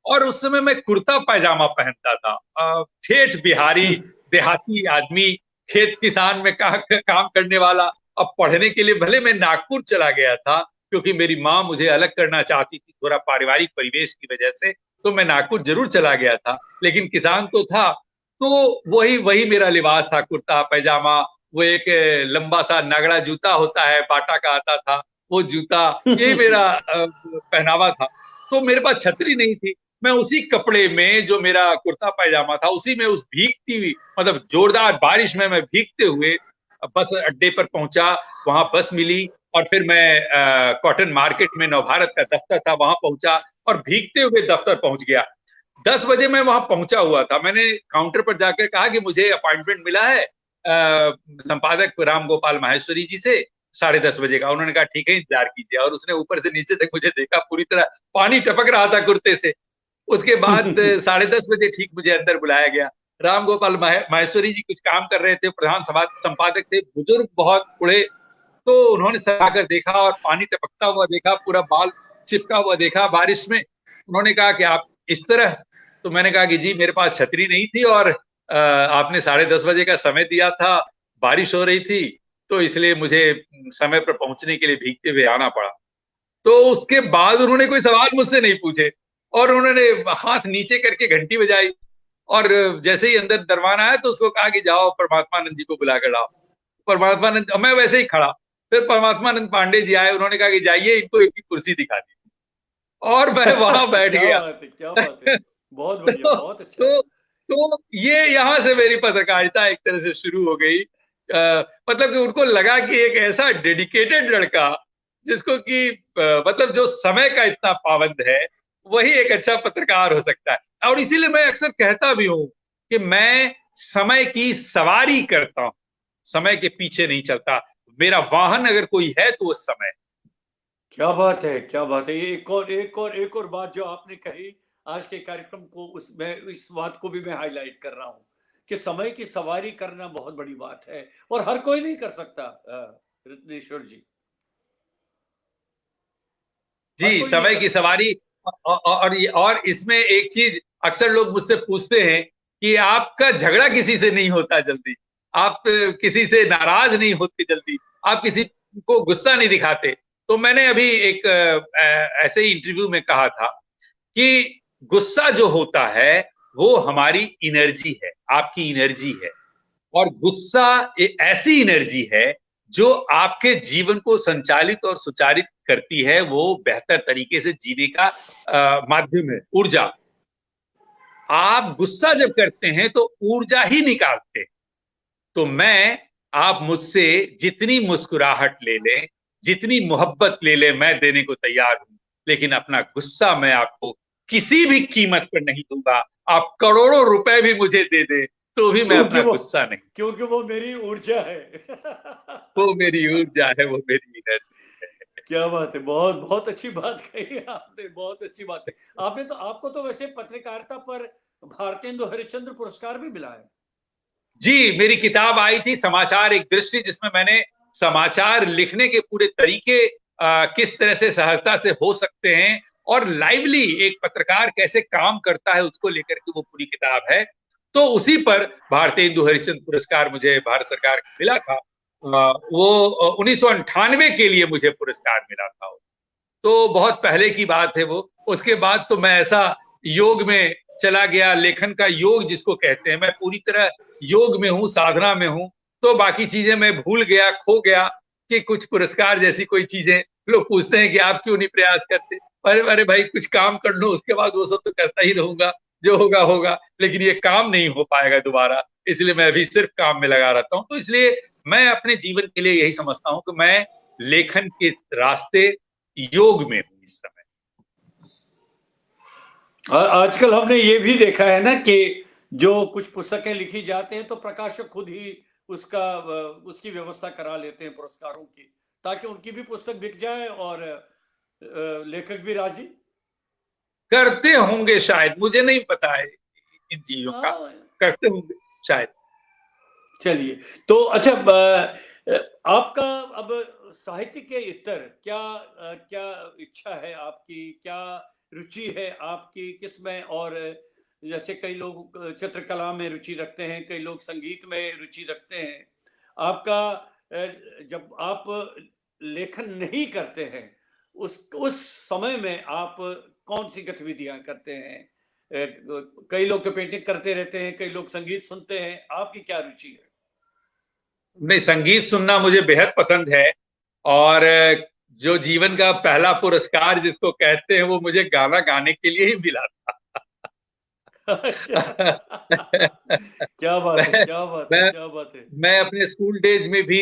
और उस समय मैं कुर्ता पैजामा पहनता था। ठेठ बिहारी देहाती आदमी, खेत किसान में काम करने वाला। अब पढ़ने के लिए भले मैं नागपुर चला गया था, क्योंकि मेरी माँ मुझे अलग करना चाहती थी थोड़ा पारिवारिक परिवेश की वजह से, तो मैं नागपुर जरूर चला गया था, लेकिन किसान तो था। तो वही वही मेरा लिबास था, कुर्ता पैजामा। वो एक लंबा सा नगड़ा जूता होता है, बाटा का आता था, वो जूता, यही मेरा पहनावा था। तो मेरे पास छतरी नहीं थी, मैं उसी कपड़े में जो मेरा कुर्ता पैजामा था उसी में उस भीगती हुई, मतलब जोरदार बारिश में मैं भीगते हुए बस अड्डे पर पहुंचा। वहां बस मिली और फिर मैं कॉटन मार्केट में नवभारत का दफ्तर था वहां पहुंचा और भीगते हुए दफ्तर पहुंच गया। 10 बजे मैं वहां पहुंचा हुआ था। मैंने काउंटर पर जाकर कहा कि मुझे अपॉइंटमेंट मिला है संपादक राम गोपाल माहेश्वरी जी से 10:30 बजे का। उन्होंने कहा ठीक है, इंतजार कीजिए। और उसने ऊपर से नीचे तक मुझे देखा, पूरी तरह पानी टपक रहा था कुर्ते से। उसके बाद 10:30 बजे ठीक मुझे अंदर बुलाया गया। राम गोपाल माहेश्वरी जी कुछ काम कर रहे थे, प्रधान संपादक थे, बुजुर्ग बहुत बूढ़े। तो उन्होंने सराकर देखा और पानी टपकता हुआ देखा, पूरा बाल चिपका हुआ देखा बारिश में। उन्होंने कहा कि आप इस तरह। तो मैंने कहा कि जी मेरे पास छतरी नहीं थी और आपने 10:30 बजे का समय दिया था, बारिश हो रही थी, तो इसलिए मुझे समय पर पहुंचने के लिए भीगते हुए आना पड़ा। तो उसके बाद उन्होंने कोई सवाल मुझसे नहीं पूछे और उन्होंने हाथ नीचे करके घंटी बजाई। और जैसे ही अंदर दरबान आया तो उसको कहा कि जाओ परमात्मानंद जी को बुला कर लाओ। परमात्मानंद, मैं वैसे ही खड़ा। फिर परमात्मानंद पांडे जी आए, उन्होंने कहा कि जाइए इनको एक कुर्सी दिखा दी, और मैं वहां बैठ
क्या
गया।
बात है, क्या बात है, बहुत बढ़िया,
तो,
बहुत अच्छा।
तो ये यहाँ से मेरी पत्रकारिता एक तरह से शुरू हो गई। मतलब कि उनको लगा कि एक ऐसा डेडिकेटेड लड़का जिसको कि मतलब जो समय का इतना पाबंद है, वही एक अच्छा पत्रकार हो सकता है। और इसीलिए मैं अक्सर कहता भी हूं कि मैं समय की सवारी करता हूं, समय के पीछे नहीं चलता। मेरा वाहन अगर कोई है तो वो समय।
क्या बात है, क्या बात है। ये एक और बात जो आपने कही आज के कार्यक्रम को, उसमें इस बात को भी मैं हाईलाइट कर रहा हूँ कि समय की सवारी करना बहुत बड़ी बात है और हर कोई नहीं कर सकता। रत्नेश्वर जी, हर
जी,
कोई नहीं
समय
कर
की
सकता।
सवारी। और इसमें एक चीज अक्सर लोग मुझसे पूछते हैं कि आपका झगड़ा किसी से नहीं होता जल्दी, आप किसी से नाराज नहीं होते जल्दी, आप किसी को गुस्सा नहीं दिखाते। तो मैंने अभी एक ऐसे ही इंटरव्यू में कहा था कि गुस्सा जो होता है वो हमारी एनर्जी है, आपकी एनर्जी है। और गुस्सा एक ऐसी एनर्जी है जो आपके जीवन को संचालित और सुचारित करती है, वो बेहतर तरीके से जीने का माध्यम है, ऊर्जा। आप गुस्सा जब करते हैं तो ऊर्जा ही निकालते हैं। तो मैं, आप मुझसे जितनी मुस्कुराहट ले लें, जितनी मोहब्बत ले लें, मैं देने को तैयार हूं, लेकिन अपना गुस्सा मैं आपको किसी भी कीमत पर नहीं दूंगा। आप करोड़ों रुपए भी मुझे दे दे तो भी मैं
क्योंकि
अपना
वो
गुस्सा नहीं।
क्योंकि वो मेरी ऊर्जा है।
वो मेरी ऊर्जा है, वो मेरी एनर्जी है।
क्या बात है! बहुत बहुत अच्छी बात कही आपने, बहुत अच्छी बात है। आपने तो आपको तो वैसे पत्रकारिता पर भारतेंदु हरिश्चंद्र पुरस्कार भी मिला है।
जी, मेरी किताब आई थी समाचार एक दृष्टि, जिसमें मैंने समाचार लिखने के पूरे तरीके किस तरह से सहजता से हो सकते हैं और लाइवली एक पत्रकार कैसे काम करता है, उसको लेकर के वो पूरी किताब है। तो उसी पर भारतेंदु हरिश्चंद्र पुरस्कार मुझे भारत सरकार का मिला था। वो 1998 के लिए मुझे पुरस्कार मिला था। तो बहुत पहले की बात है वो। उसके बाद तो मैं ऐसा योग में चला गया, लेखन का योग जिसको कहते हैं, मैं पूरी तरह योग में हूं, साधना में हूं। तो बाकी चीजें मैं भूल गया, खो गया कि कुछ पुरस्कार जैसी कोई चीजें। लोग पूछते हैं कि आप क्यों नहीं प्रयास करते। अरे अरे भाई, कुछ काम कर लो, उसके बाद वो सब तो करता ही रहूंगा, जो होगा होगा। लेकिन ये काम नहीं हो पाएगा दोबारा, इसलिए मैं अभी सिर्फ काम में लगा रहता हूं। तो इसलिए मैं अपने जीवन के लिए यही समझता हूं कि मैं लेखन के रास्ते योग में हूं इस समय।
आजकल हमने ये भी देखा है ना कि जो कुछ पुस्तकें लिखी जाती हैं तो प्रकाशक खुद ही उसकी व्यवस्था करा लेते हैं पुरस्कारों की, ताकि उनकी भी पुस्तक बिक जाए और लेखक भी राजी।
करते होंगे शायद, मुझे नहीं पता है इन चीजों का।
हाँ,
करते होंगे शायद।
चलिए। तो अच्छा, आपका अब साहित्य के इतर क्या क्या इच्छा है आपकी, क्या रुचि है आपकी किसमें? और जैसे कई लोग चित्रकला में रुचि रखते हैं, कई लोग संगीत में रुचि रखते हैं। आपका जब आप लेखन नहीं करते हैं, उस समय में आप कौन सी गतिविधियां करते हैं? कई लोग तो पेंटिंग करते रहते हैं, कई लोग संगीत सुनते हैं। आपकी क्या रुचि है?
नहीं, संगीत सुनना मुझे बेहद पसंद है। और जो जीवन का पहला पुरस्कार जिसको कहते हैं, वो मुझे गाना गाने के लिए ही मिला
अच्छा।
था।
क्या बात है,
मैं
क्या बात है,
मैं
क्या बात है!
मैं अपने स्कूल डेज में भी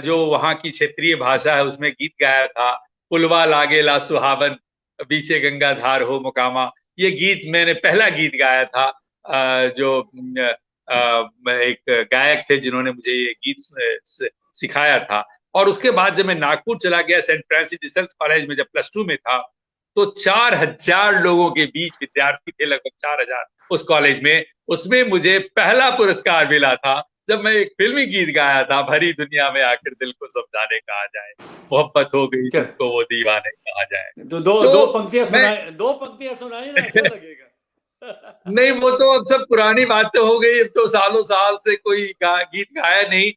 जो वहाँ की क्षेत्रीय भाषा है उसमें गीत गाया था। पुलवा लागेला सुहावन, बीचे गंगा धार हो मुकामा। ये गीत मैंने पहला गीत गाया था। जो एक गायक थे जिन्होंने मुझे ये गीत सिखाया था। और उसके बाद जब मैं नागपुर चला गया, सेंट फ्रांसिस रिसर्च कॉलेज में, जब +2 में था, तो 4000 लोगों के बीच विद्यार्थी थे, लगभग 4000 उस कॉलेज में। उसमें मुझे पहला पुरस्कार मिला था जब मैं एक फिल्मी गीत गाया था, भरी दुनिया में आखिर दिल को समझाने कहा जाए, मोहब्बत हो गई
क्या
तुमको वो दीवाने कहा जाए।
तो दो
तो
दो पंक्तियां
मैं
सुनाए, दो पंक्तियां सुनाई ना, अच्छा लगेगा।
नहीं, वो तो अब सब पुरानी बातें हो गई। अब तो सालों साल से कोई गीत गाया नहीं।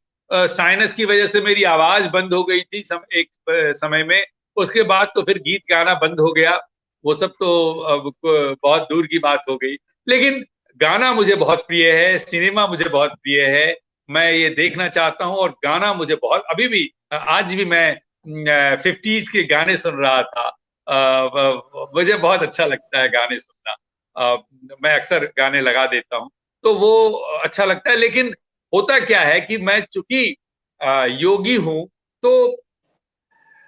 साइनस की वजह से मेरी आवाज बंद हो गई थी एक समय में। उसके बाद तो फिर गीत गाना बंद हो गया। वो सब तो अब बहुत दूर की बात हो गई। लेकिन गाना मुझे बहुत प्रिय है, सिनेमा मुझे बहुत प्रिय है। मैं ये देखना चाहता हूँ। और गाना मुझे बहुत, अभी भी आज भी मैं 50s के गाने सुन रहा था। मुझे बहुत अच्छा लगता है गाने सुनना। अ, मैं अक्सर गाने लगा देता हूं, तो वो अच्छा लगता है। लेकिन होता क्या है कि मैं चूंकि योगी हूं, तो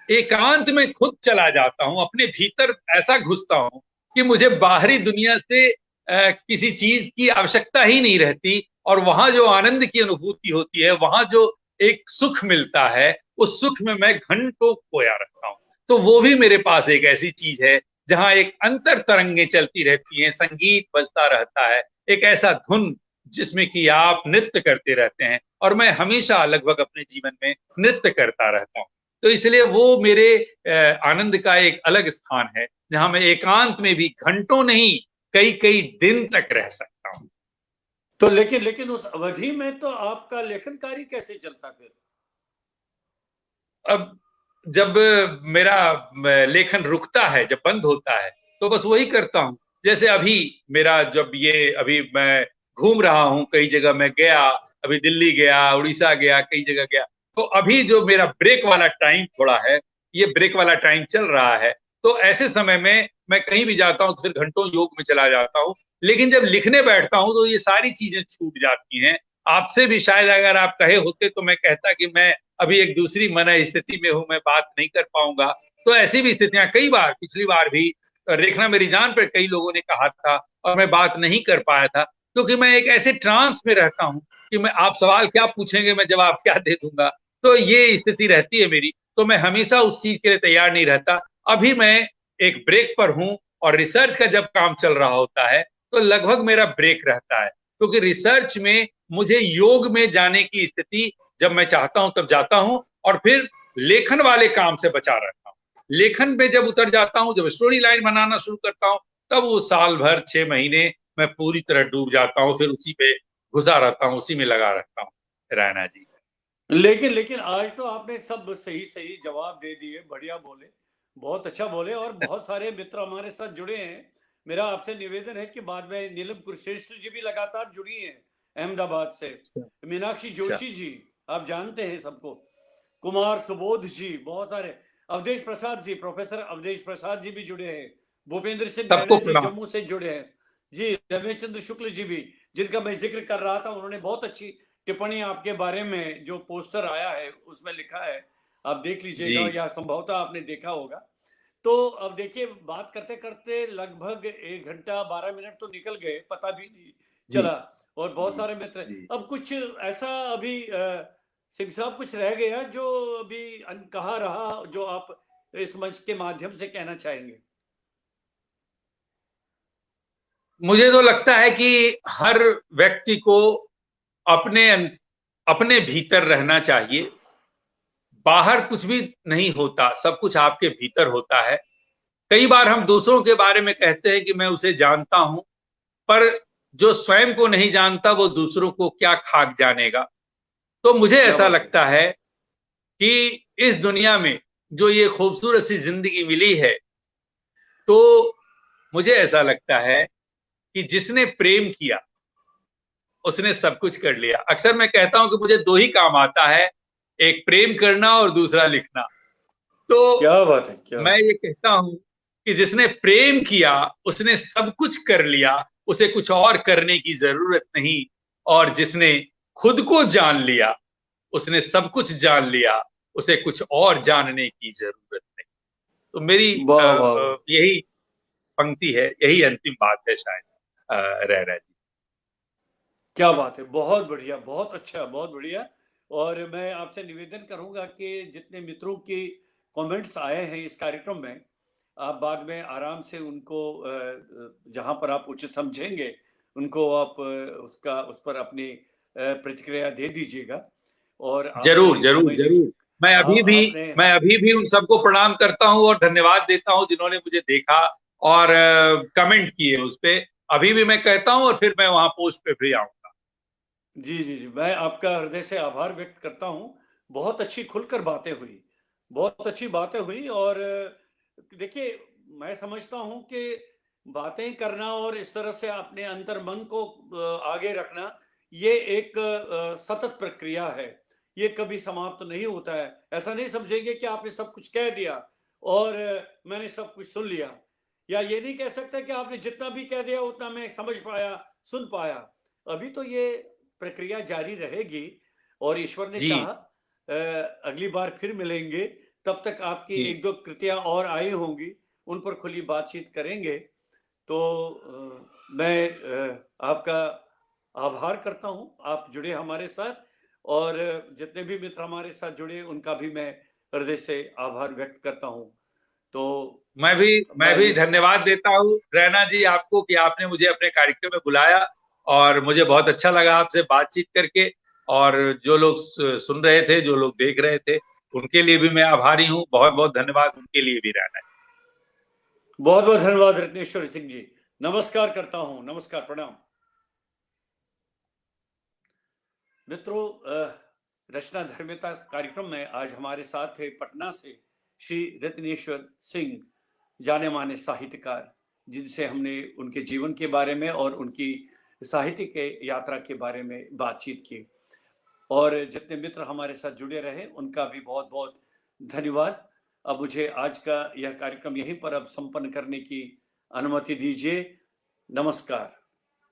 एकांत में खुद चला जाता हूं, अपने भीतर ऐसा घुसता हूं कि मुझे बाहरी दुनिया से किसी चीज की आवश्यकता ही नहीं रहती। और वहां जो आनंद की अनुभूति होती है, वहां जो एक सुख मिलता है, उस सुख में मैं घंटों खोया रहता हूं। तो वो भी मेरे पास एक ऐसी चीज है जहां एक अंतर तरंगे चलती रहती हैं, संगीत बजता रहता है, एक ऐसा धुन जिसमें कि आप नृत्य करते रहते हैं। और मैं हमेशा लगभग अपने जीवन में नृत्य करता रहता हूं। तो इसलिए वो मेरे आनंद का एक अलग स्थान है, जहां मैं एकांत में भी घंटों नहीं, कई कई दिन तक रह सकता हूं।
तो लेकिन लेकिन उस अवधि में तो आपका लेखन कार्य कैसे चलता फिर?
अब जब मेरा लेखन रुकता है, जब बंद होता है, तो बस वही करता हूं। जैसे अभी मेरा, जब ये अभी मैं घूम रहा हूं, कई जगह मैं गया, अभी दिल्ली गया, उड़ीसा गया, कई जगह गया। तो अभी जो मेरा ब्रेक वाला टाइम थोड़ा है, ये ब्रेक वाला टाइम चल रहा है। तो ऐसे समय में मैं कहीं भी जाता हूं तो फिर घंटों योग में चला जाता हूं। लेकिन जब लिखने बैठता हूं तो ये सारी चीजें छूट जाती हैं। आपसे भी शायद अगर आप कहे होते तो मैं कहता कि मैं अभी एक दूसरी मन स्थिति में हूं, मैं बात नहीं कर पाऊंगा। तो ऐसी भी स्थितियां कई बार, पिछली बार भी रेखना मेरी जान पर कई लोगों ने कहा था और मैं बात नहीं कर पाया था, क्योंकि मैं एक ऐसे ट्रांस में रहता हूं कि मैं, आप सवाल क्या पूछेंगे मैं जवाब क्या दे दूंगा। तो ये स्थिति रहती है मेरी, तो मैं हमेशा उस चीज के लिए तैयार नहीं रहता। अभी मैं एक ब्रेक पर हूं, और रिसर्च का जब काम चल रहा होता है तो लगभग मेरा ब्रेक रहता है, क्योंकि रिसर्च में मुझे योग में जाने की स्थिति जब मैं चाहता हूं तब जाता हूं, और फिर लेखन वाले काम से बचा रहता हूं। लेखन में जब उतर जाता हूं, जब स्टोरी लाइन बनाना शुरू करता हूं, तब वो साल भर 6 महीने मैं पूरी तरह डूब जाता हूं, फिर उसी पे घुसा रहता हूं, उसी में लगा रहता हूं रैना जी।
लेकिन लेकिन आज तो आपने सब सही सही जवाब दे दिए, बढ़िया बोले, बहुत अच्छा बोले, और बहुत सारे मित्र हमारे साथ जुड़े हैं। मेरा आपसे निवेदन है कि बाद में नीलम कुरुश्रेष्ठ जी भी लगातार जुड़ी हैं अहमदाबाद से, मीनाक्षी
अच्छा।
जोशी जी, आप जानते हैं सबको, कुमार सुबोध जी, बहुत सारे, अवधेश प्रसाद जी, प्रोफेसर अवधेश प्रसाद जी भी जुड़े हैं, भूपेंद्र सिंह
सबको
रैना जी
प्रणाम।
जम्मू से जुड़े हैं जी, रमेश चंद्र शुक्ल जी भी, जिनका मैं जिक्र कर रहा था, उन्होंने बहुत अच्छी टिप्पणी आपके बारे में, जो पोस्टर आया है उसमें लिखा है, आप देख
जी।
लीजिएगा, या संभवतः आपने देखा होगा। तो अब देखिए, बात करते करते लगभग 1 घंटा 12 मिनट तो निकल गए, पता भी नहीं
जी।
चला, और बहुत
जी।
सारे मित्र।
जी।
अब कुछ ऐसा अभी सिंह साहब कुछ रह गया जो अभी कहा रहा, जो आप इस मंच के माध्यम से कहना चाहेंगे?
मुझे तो लगता है कि हर व्यक्ति को अपने अपने भीतर रहना चाहिए। बाहर कुछ भी नहीं होता, सब कुछ आपके भीतर होता है। कई बार हम दूसरों के बारे में कहते हैं कि मैं उसे जानता हूं, पर जो स्वयं को नहीं जानता वो दूसरों को क्या खाक जानेगा। तो मुझे
क्या
ऐसा
बात है।
लगता है कि इस दुनिया में जो ये खूबसूरत सी जिंदगी मिली है, तो मुझे ऐसा लगता है कि जिसने प्रेम किया उसने सब कुछ कर लिया। अक्सर मैं कहता हूं कि मुझे दो ही काम आता है, एक प्रेम करना और दूसरा लिखना। तो
क्या बात है, क्या
मैं
बात।
ये कहता हूं कि जिसने प्रेम किया उसने सब कुछ कर लिया, उसे कुछ और करने की जरूरत नहीं। और जिसने खुद को जान लिया उसने सब कुछ जान लिया, उसे कुछ और जानने की जरूरत नहीं। तो मेरी
वाह वाह।
यही पंक्ति है, यही अंतिम बात है शायद रह रहा जी।
क्या बात है, बहुत बढ़िया, बहुत अच्छा, बहुत बढ़िया। और मैं आपसे निवेदन करूंगा कि जितने मित्रों की कमेंट्स आए हैं इस कार्यक्रम में, आप बाद में आराम से उनको जहां पर आप उचित समझेंगे, उनको आप उसका उस पर अपनी प्रतिक्रिया दे दीजिएगा। और
जरूर
आपने
जरूर
समय
जरूर। मैं अभी भी
आपने,
मैं अभी भी उन सबको प्रणाम करता हूं और धन्यवाद देता हूं जिन्होंने मुझे देखा और कमेंट किए उस पे। अभी भी मैं कहता हूं और फिर मैं वहां पोस्ट पे भी आऊंगा।
जी, जी, जी। मैं आपका हृदय से आभार व्यक्त करता हूँ। बहुत अच्छी खुलकर बातें हुई, बहुत अच्छी बातें हुई, और देखिए, मैं समझता हूँ कि बातें करना और इस तरह से अपने अंतर्मन को आगे रखना, ये एक सतत प्रक्रिया है। ये कभी समाप्त नहीं होता है। ऐसा नहीं समझेंगे कि आपने सब कुछ कह दिया और मैंने सब कुछ सुन लिया। या ये नहीं कह सकते कि आपने जितना भी कह दिया उतना मैं समझ पाया, सुन पाया। अभी तो ये प्रक्रिया जारी रहेगी, और ईश्वर ने
जी।
चाहा अगली बार फिर मिलेंगे, तब तक आपकी
जी।
1-2 कृतियाँ और आई होंगी, उन पर खुली बातचीत करेंगे। तो मैं आपका आभार करता हूँ, आप जुड़े हमारे साथ, और जितने भी मित्र हमारे साथ जुड़े उनका भी मैं हृदय से आभार व्यक्त करता हूँ। तो
मैं
मैं
भी
ये,
धन्यवाद देता हूँ रैना जी आपको कि आपने मुझे अपने कार्यक्रम में बुलाया, और मुझे बहुत अच्छा लगा आपसे बातचीत करके। और जो लोग सुन रहे थे, जो लोग देख रहे थे, उनके लिए भी मैं आभारी हूँ। बहुत बहुत धन्यवाद उनके लिए भी रैना जी।
बहुत बहुत धन्यवाद रत्नेश्वर सिंह जी। नमस्कार करता हूँ, नमस्कार, प्रणाम। मित्रों, रचना धर्मिता कार्यक्रम में आज हमारे साथ थे पटना से श्री रत्नेश्वर सिंह, जाने माने साहित्यकार, जिनसे हमने उनके जीवन के बारे में और उनकी साहित्य के यात्रा के बारे में बातचीत की। और जितने मित्र हमारे साथ जुड़े रहे उनका भी बहुत बहुत धन्यवाद। अब मुझे आज का यह कार्यक्रम यहीं पर अब संपन्न करने की अनुमति दीजिए। नमस्कार।